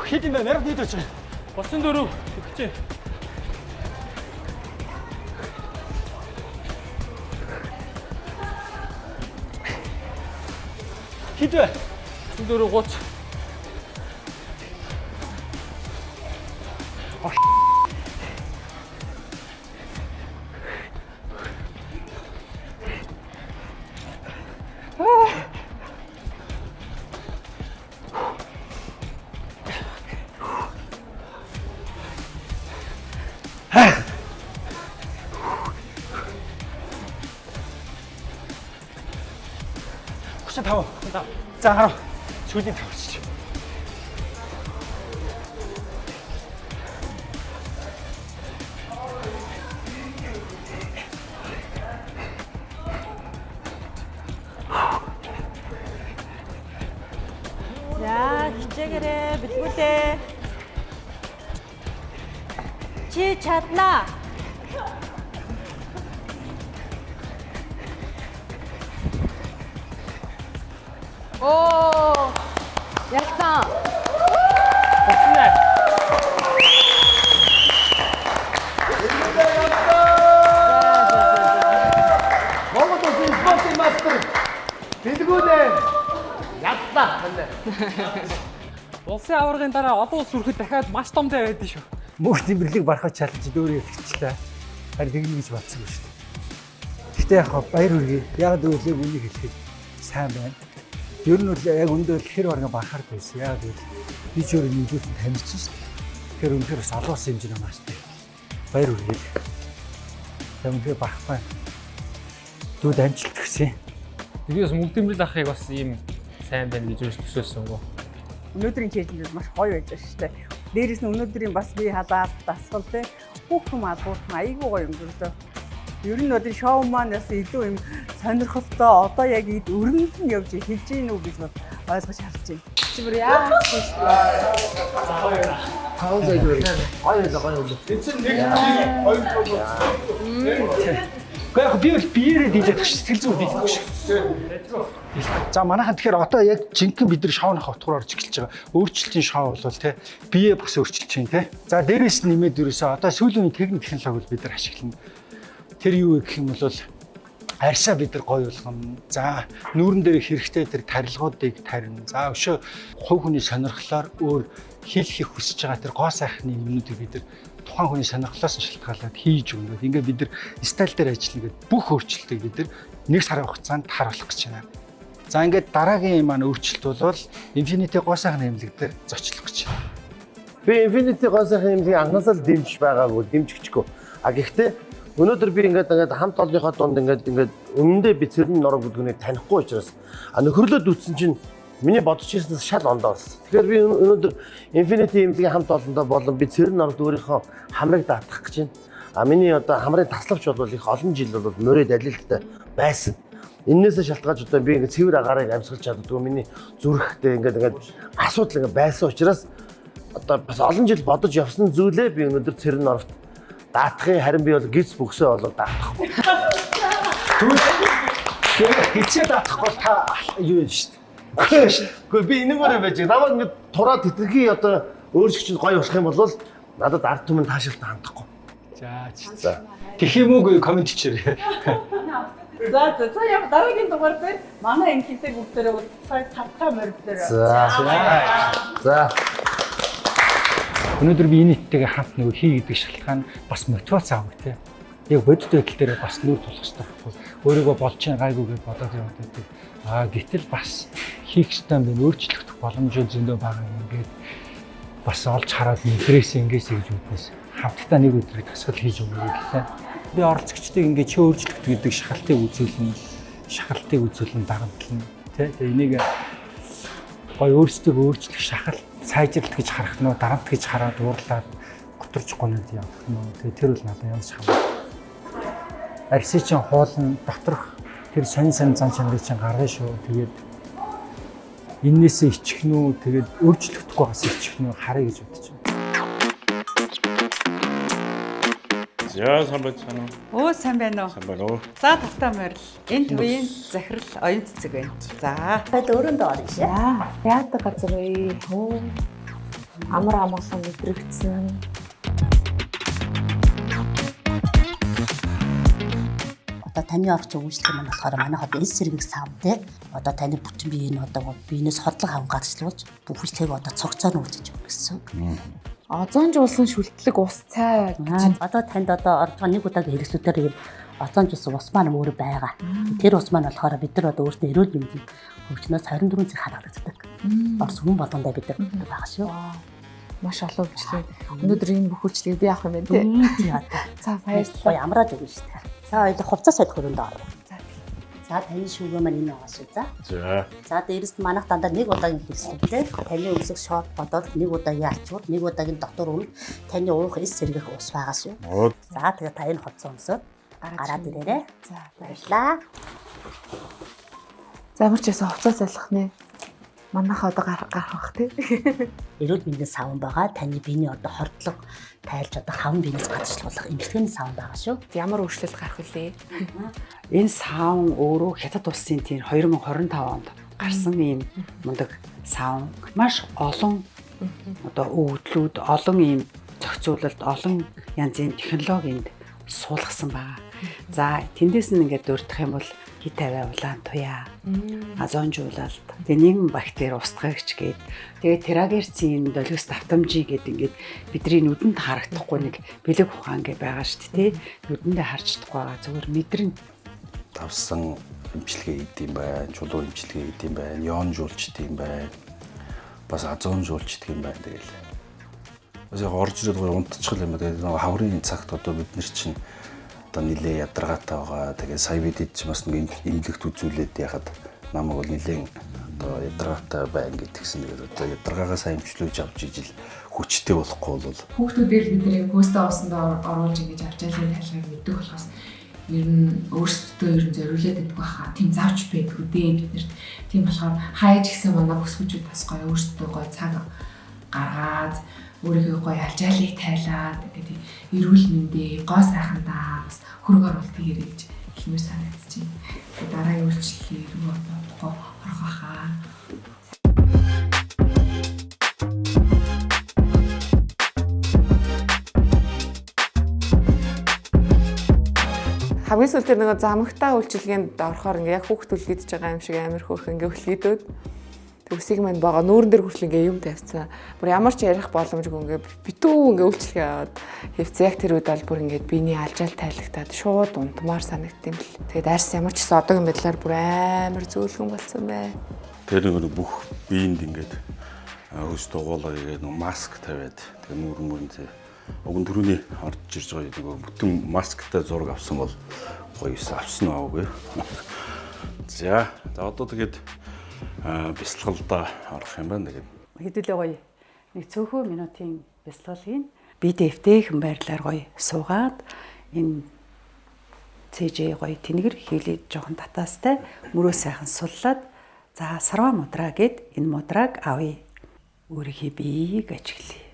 Хэд юм бэ? Нэр дэд очив. 34 өгчээ. Хэд вэ? 34 30. За хараа. Сүүлийн тавьчих. За хичээгээрээ бэлгүүлээ. Чи чаднаа. Оо! Ялцсан. Босноо. Монгол улсын спортын мастер бэлгүүлээ. Ядлаа хандаа. Улсын аваргын дараа олон улс хүрэхэд дахиад маш томтой байдаг шүү. Мөнх тэмдэглэг барахад чаленж өөрөө хэлчихлээ. Харин тэгнэ гэж бодсонгүй шүү дээ. Гэтэ яг баяр хүргэе. Яг өглөө үнийг хэлэхэд сайн байна. Ер нь бол яг өндөө хэр барга бахаар байсан. Яг л би ч өөрөө нэгдүүлсэн тамирчин шүү дээ. Тэгэхээр өнөхөр бас алуус хэмжээ маш дээ. Баяр хүргэе. Тамирчин бахахгүй. Дүүд амжилт хүсье. Би бас мөнгөдмөл ахыг бас ийм сайн байна гэж төсөөлсөн гоо. Өнөөдрийн чэйжлүүд маш гоё байж байна шүү дээ. Дээрээс нь өнөөдрийн бас би хадаад дасгал те бүх юм алгуурхан айгүй гоё өнгөрлөө. Ер нь өдөр шоу маань бас илүү юм сонирхолтой одоо яг өргөнд нь явж хэлж гин үү гэж ойлгож харж байна. Чи бүр яа гэж Пауза хийлээ. Гоё. Эцэг нэг хоёр Гэхдээ яг би бол биеэрээ дийлэх сэтгэл зүйн дийлэх шүү. За манайхан тэгэхээр одоо яг жинхэнэ бид нар шоуны хотгоор орж эхэлж байгаа. Өөрчлөлтийн шоу бол те бие бүс өөрчилж чинь те. За дээрээс нь нэмээд ерөөсөө одоо сүүлийн техник технологи бид нар ашиглана. Тэр юу гэх юм бол арьсаа бид нар гоё болгоно. За нүүрэн дээр хэрэгтэй тэр тарилгуудыг тарина. За өшөө хувь хүний сонирхлоор өөр хийх хүсэж байгаа тэр гоо сайхны юмнуудыг бид нар тухайн хүний сонирхлоос нь шалтгаалаад хийж өгнө. Ингээд бид нар стайл дээр ажиллана гэдэг бүх өөрчлөлтийг бид нар нэг сарын хугацаанд харуулах гэж байна. За ингээд дараагийн маань өөрчлөлт бол Infinity гоо сайхны эмнэлэг дээр зочлох гэж байна. Би Infinity гоо сайхны эмнэлгийг анхнаасаа л дэмжиж байгаагүй, дэмжигчгүй. А гэхдээ өнөөдөр би ингээд хамт олонныхоо дунд ингээд өмнөдөө би цэрний норог бүдгүнийг танихгүй учраас нөхөрлөд үтсэн чинь миний бодож ирснээс шал ондоо болсон. Тэгэхээр би өнөөдөр Infinity эмнэлгийн хамт олондоо болон би цэрний норогт өөрийнхөө хамрыг даатгах гэж байна. Миний одоо хамрын таславч бол их олон жил бол мөрөөд алилттай байсан. Иннээсээ шалтгаалж одоо би ингээд цэвэр агаарыг амьсгалж чаддгүй миний зүрхтэй ингээд асуудал ингээд байсан учраас одоо бас олон жил бодож явсан зүйлээ би өнөөдөр цэрний норогт даатгахын харин би бол гиз бөксөө болоод даатгахгүй. Тэгээд гизээ даатгахгүй та юу вэ шүү дээ. Гэхдээ би энэгээр байж намайг ингэ тураад тэтэрхий одоо өөрсгч гоё болох юм бол надад ард түмэн таашаалтай хандахгүй. За. Тэгэх юм уу комент хийчээрэй. За яг дараагийн дугаар дээр манай энэ хилдэг бүгдээрээ сая тавтаа морь дээр. За. Өнөөдөр би энэ нийттэйгээ хамт нөгөө хий гэдэг шалтгаан бас мотивац аав тий. Яг бодит байдал дээр бас нүүр тулах хэрэгтэй байхгүй. Өөрийгөө болж чинь гайгүй гэж бодоод яваад байдаг. Гэтэл бас хийх ёстой юм байна. Өөрчлөгдөх боломжууд зөндөө байгаа юм ингээд бас олж хараад нэвтрээс ингэж хийж үднээс хамтдаа нэг өдрийг тасгал хийж өгнө гэлээ. Би оролцогчдыг ингээд чи өөрчлөгдөх гэдэг шахалтыг үзүүлэн дарамтлна. Тэгээ энийг гой өөрсдөө өөрчлөх шахал сайжралт гэж харах нь дарамт гэж хараад уурлаад готорж гонод явах нь. Тэгээ тэр бол надад янз шахал. Арьсыг чинь хуулна доторх тэр сонин зан чанарыг чинь гаргана шүү. Тэгээд эннээсээ ичих нь үү тэгээд өөрчлөгдөхгүй бас ичих нь харъя гэж бодож байна. За сайн байна уу? Оо сайн байна уу? Сайн байна уу? За тавтаа морил. Энэ төвийн захирал оюун цэцэг байна. За. Бод өрөөндөө орно шээ. Яадаг газар вэ? Амар амгалан мэдрэгдсэн. Одоо таны орч үйлчлэг маань болохоор манайхад эс сэргийг сав те. Одоо таны бүтэн биеийг одоо биенээс хотлог хангалтчлуулж бүх үйлчлэгийг одоо цогцоор нь үржиж өгнө гэсэн. Озоонжуулсан шүлтлэг ус цай. Одоо танд одоо орж байгаа нэг удаагийн хэрэгслүүдээр озоонжуулсан ус маань өөрөө байгаа. Тэр ус маань болохоор бид нар одоо өөрсдөө эрүүл мэндийн хөгжнөөс 24 цаг хадгалагддаг. Орс хүн болгондоо бид нар байгаа шүү. Маш олон үйлчлэг. Өнөөдөр энэ бүх үйлчлэгийг би авах юм байна тий. За баярлалаа. Амраад өгнө шүү дээ. За хоёул хувцас сойд хөрөндөө орно. За таны шүүгээ маань энэ байгаа шүү. За. За дээрээс нь манайх дандаа нэг удаагийн хэрэгслүүдтэй таны өсөх шот бодоод нэг удаагийн ачууд нэг удаагийн дотор өмнө таны уух эс сэргэх ус байгаа шүү. За тэгээ та энэ хоцсон өмсөд гараад ирээрэй. За баярлаа. За ямар ч ясаа хувцас салах нэ. Манайх одоо гарах тий. Эрүүл мэндийн савн байгаа. Таны биений одоо хордлого тайлж одоо хавн биенээс гадагшлуулах эмчилгээний савн байгаа шүү. Ямар өөрчлөлт гарах вүлээ? Энэ савн өөрөө Хятад улсын тийм 2025 онд гарсан ийм мундаг савн. Маш олон одоо өвдлүүд, олон ийм зохицуулалт, олон янзын технологинд суулгасан байгаа. За тэндээс нь ингээд дурдах юм бол хит тавиа улаан туяа, озоонжуулалт, тэгээ нийгэм бактери устгагч гээд тэгээ терагерцийн долгис давтамжий гээд ингээд бидний нүдэнд харагдахгүй нэг бэлэг ухаан гэ байгаа шүү дээ. Нүдэндээ харж чадахгүй байгаа зүгээр мэдрэн тавсан эмчилгээ хийдэм байх, чулуу эмчилгээ хийдэм байх, неонжуулчдгийм байх, бас озоонжуулчдгийм байх тэгэл. Бас яг орж ирээд гоё унтчихл юм байна. Тэгээ хаврын цагт одоо бид нар чинь одоо нилээ ядаргаатай байгаа. Тэгээ сая бид ч бас нэг эмнэлэгт үзүүлээд яхад намайг бол нилээ одоо ядаргаатай байна гэдгсэн. Тэгээд одоо ядаргаагаа сайн эмчлүүлж авч ижил хүчтэй болохгүй бол хүүхдүүдээр бид нэр постаа усанд оруулж ингэж авч ялын тайлгыг мэддэг болохоос ер нь өөрсдөө ер нь зориулээд идэх байхаа тийм завч байдгүй дээ бид нэр. Тийм болохоор хайж гисэн манай бүсгүүчүүд бас гоё өөрсдөө гоё цаг гаргаад өөрийгөө гоё алжаалыг тайлаад тэгээд эрүүл мэндээ гоо сайхандаа бас хөрөг оруулалт хийгэрэй гэж хэлмээр санагдчихэв. Тэгээд дараагийн үйлчлэлийг рүү бодохгүй орох байхаа. Хамгийн сүүлд нэг замагтаа үйлчилгээнд орохоор ингээ яг хүүхд үлгийдэж байгаа юм шиг амар хөөрхөн ингээ үлгийдөөд өсийг маань байгаа нүүрэн дээр хүртэл ингээ юм тавьсан. Бүр ямар ч ярих боломжгүй ингээ битүү ингээ үйлчлэгээ аваад хэвцээ яг тэр үед бол бүр ингээ биений алжаал тайлагтаад шууд унтмаар санагдсан юм бэл. Тэгээд арьс ямар ч гэсэн одоо юм байдлаар бүр амар зөөлгөн болсон бай. тэр нэг бүх биеинд ингээд өстө уулаа игээд маск тавиад тэгээ нүүрэн уг төрөний орж ирж байгаа нэг бүтэн масктай зураг авсан бол гоё авсан аагүй. За одоо тэгээд бясалгалдаа орох юм байна тэгээд. Хэдүүлээ гоё. Нэг цөөхөн минутын бясалгалын би дэвтэйхэн байрлаар гоё суугаад энэ цэжээ гоё тэнгэр хийлээд жоохон татаастай мөрөө сайхан суллаад за сарва мудраа гэд энэ мудраг авъя. Өөрийнхөө биеийг ажиглая.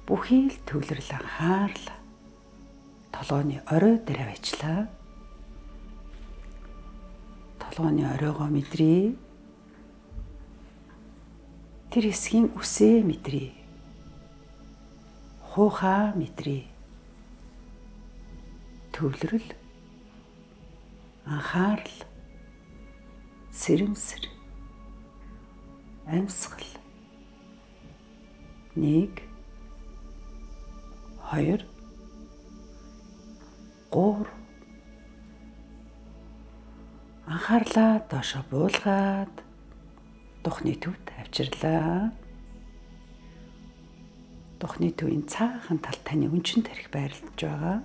Бүхий л төвлөрөл анхаарлаа. Толгойн орой дээр авчлаа. Толгойн оройгоо мэдрээ. Тэр хэсгийн үсээ мэдрээ. Хуухаа мэдрээ. Төвлөрөл анхаарал, сэрэмсэр, амьсгал. 1 2 3 анхаарлаа доошо буулгаад духны төвд авчирлаа. Духны төвийн цаахан талд таны өнчин тархи байрлаж байгаа.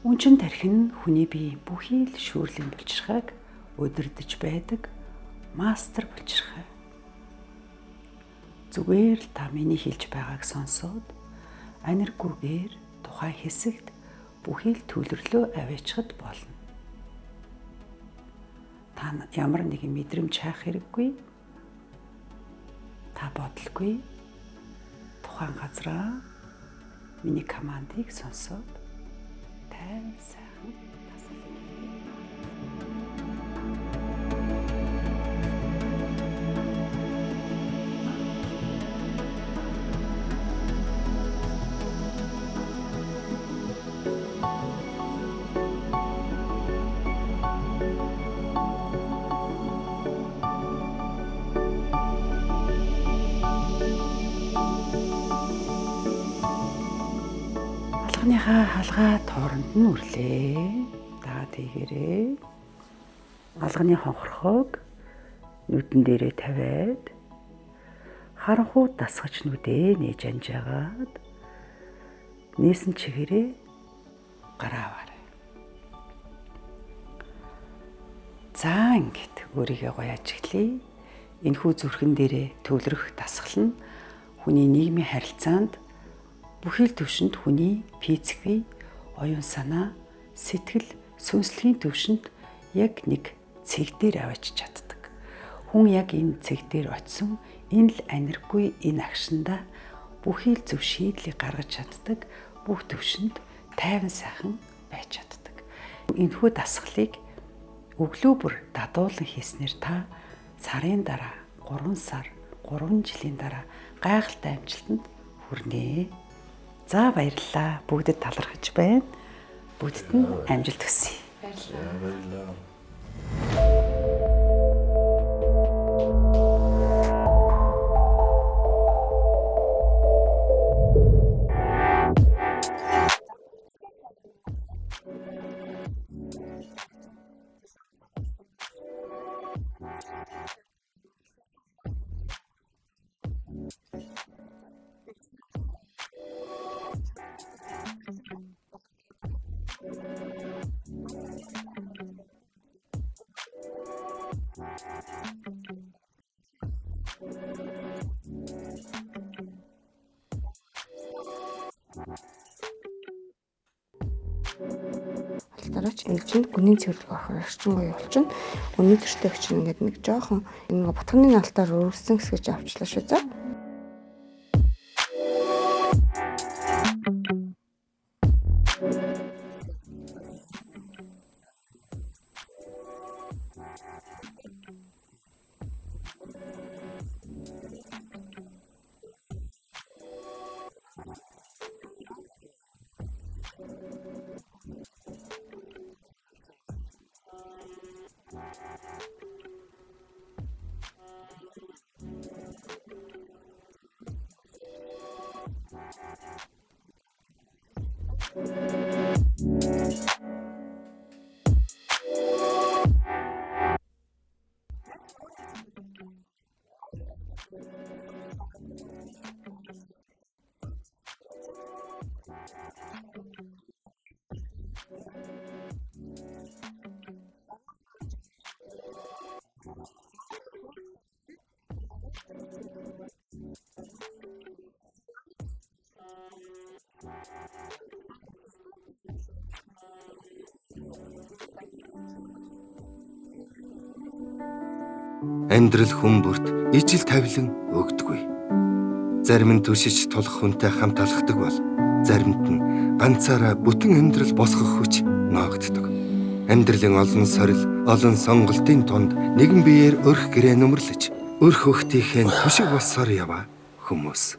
Өнчин тархи нь хүний биеийн бүхий л шүүрлийн булчирхайг удирдах байдаг мастер булчирхай. Зүгээр л та миний хэлж байгааг сонсоод аниргүйгээр тухайн хэсэгт бүхий л төвлөрлөө аваачихад болно. Та ямар нэгэн мэдрэмж хайх хэрэггүй. Та бодлогүй. Тухайн газраа миний командыг сонсоод тайван сайхан тасалж. Алганыхаа халгаа тооронд нь үрлээ. Дагаад хийгээрээ. Алганы хонхорхойг нүдэн дээрээ тавиад харанхуу дасгаж нүдээ нээж анжаагаад нээсэн чигээрээ гараа аваарай. За ингээд өөрийгөө гоё ажиглая. Энэхүү зүрхэн дээрээ төвлөрөх дасгал нь хүний нийгмийн харилцаанд бүхий л төвшөнд хүний физик, оюун санаа, сэтгэл, сүнслэгийн төвшөнд яг нэг цэг дээр аваач чаддаг. Хүн яг энэ цэг дээр очисон энэ л аниргүй энэ агшиндаа бүхий л зөв шийдлийг гаргаж чаддаг, бүх төвшөнд тайван сайхан байж чаддаг. Энэхүү дасгалыг өглөө бүр дадуулан хийснээр та сарын дараа 3 сар, 3 жилийн дараа гайхалтай амжилтанд хүрнэ. За баярлалаа. Бүгдэд талархаж байна. Бүгдэд нь амжилт хүсье. Баярлалаа. Дараач энэ чинь гүнийн цэвэрлэг авах орчин буюу болчихно. Өнөөдөртөө чинь ингээд нэг жоохон энэ бутганы наалтаар өрөвсөн хэсгэж авчлаа шүү за. Амьдрал хүн бүрт ижил тавилан өгдөггүй. Зарим нь түшиж тулах хүнтэй хамт алхдаг бол заримд нь ганцаараа бүтэн амьдрал босгох хүч ноогддог. Амьдралын олон сорил, олон сонголтын тунд нэгэн биеэр өрх гэрээ нөмрлөж, өрх хөхтийнхээ түшиг болсоор яваа хүмүүс.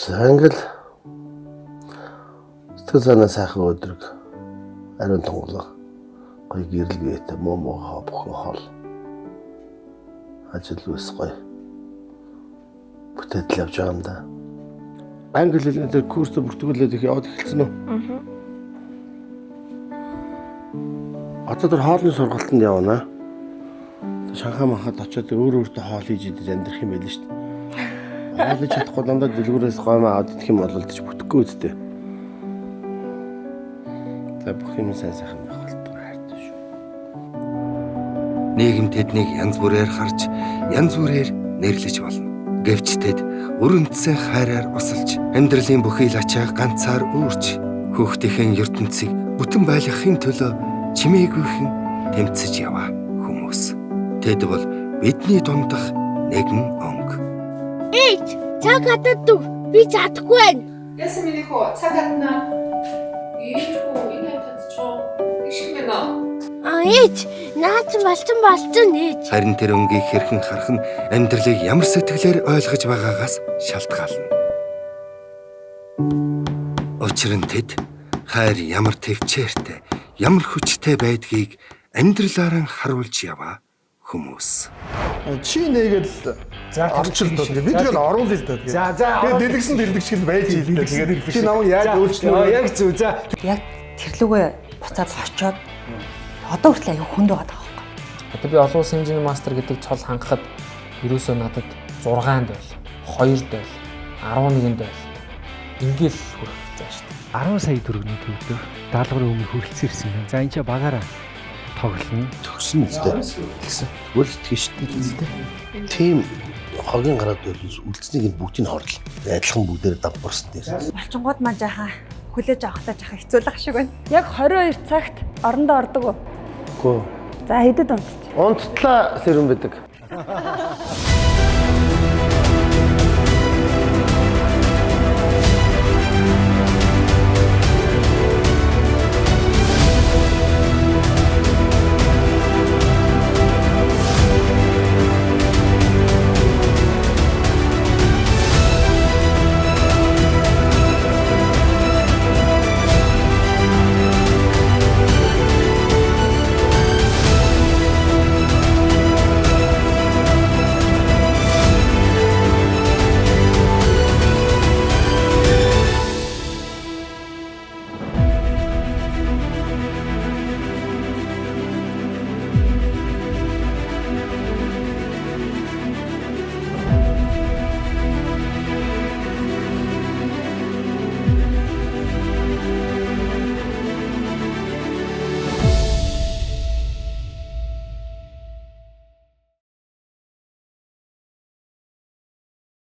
За ингээл сэтгэл санаа сайхан өдрөг ариун тунгалаг гоё гэрэл биетэй муу бүхэн хоол ажил үс гоё бүтээл явж байгаа юм да. Англи хэлээр курс бүртгүүлээд их яваад эхэлсэн үү? Одоо тэр хоолны сургалтанд явна. Шанхай махад очиод өөртөө хоол хийж идэж амьдрах юм байл шүү дээ. Хоол хийж чадахгүй дандаа дэлгүүрээс гоймоо аваад идэх юм бол ч бүтэхгүй үстэй. За бүх юм сайн сайхан байх болтгоо хайртай шүү. Нийгэм тэднийг янз бүрээр харж, янз бүрээр нэрлэж болно. Гэвч тэд өрөндсөн хайраар осолж, амьдралын бүхий л ачааг ганцаар өөрч, хүүхдийн ертөнцийг бүтэн байлгахын төлөө чимээгүйхэн тэмцэж яваа хүмүүс. Тэд бол бидний дундах нэгэн онг. Ээж, цаг хатад дүү. Би чадахгүй байна. Яасан миний хөө цаг хатнаа. Ийхүү энэ татчихоо. Ишг мэнэ. Ээж, наач болцсон ээж. Харин тэр өнгийг хэрхэн харах нь амьдралыг ямар сэтгэлээр ойлгож байгаагаас шалтгаална. Учир нь тэд хайр ямар төвчээртэй, ямар хүчтэй байдгийг амьдралаараа харуулж яваа хүмүүс. Чи нэгээл орчлоо. Би тэгэл оруулъя л дээ. За. Тэгээд дэлгэсэн дэлгчгэл байж ийлээ. Тэгээд чи намайг яаж өөрчлөө? Яг зүг. За. Яг тэр лүгээ буцаад очиод одоо хүртэл аяг хүнд байгаа байхгүй. Одоо би олон улсын хэмжээний мастер гэдэг цол хангахад ерөөсөө надад 6-нд байл, 2-д байл, 11-нд байл. Ингээл хүрэх заа шүү дээ. 10 сая төгрөгийн төвдөө даалгаврын өмнө хүрэлцэн ирсэн юм. За энэ ч багаараа тоглоно. Төгсөн үстэй. Тэгсэн. Тэгвэл итгэж штэ. Тийм хогийн гараад байвал үлдснийг нь бүгдийг хорлоо. Адилхан бүгдээр давбарсан дээр. Болчингууд маань жаахан хүлээж авахтаа жаахан хэцүүлэх шиг байна. Яг 22 цагт орондоо ордог уу? Үгүй. За хэдэд унтчих. Унттлаа сэрэн байдаг.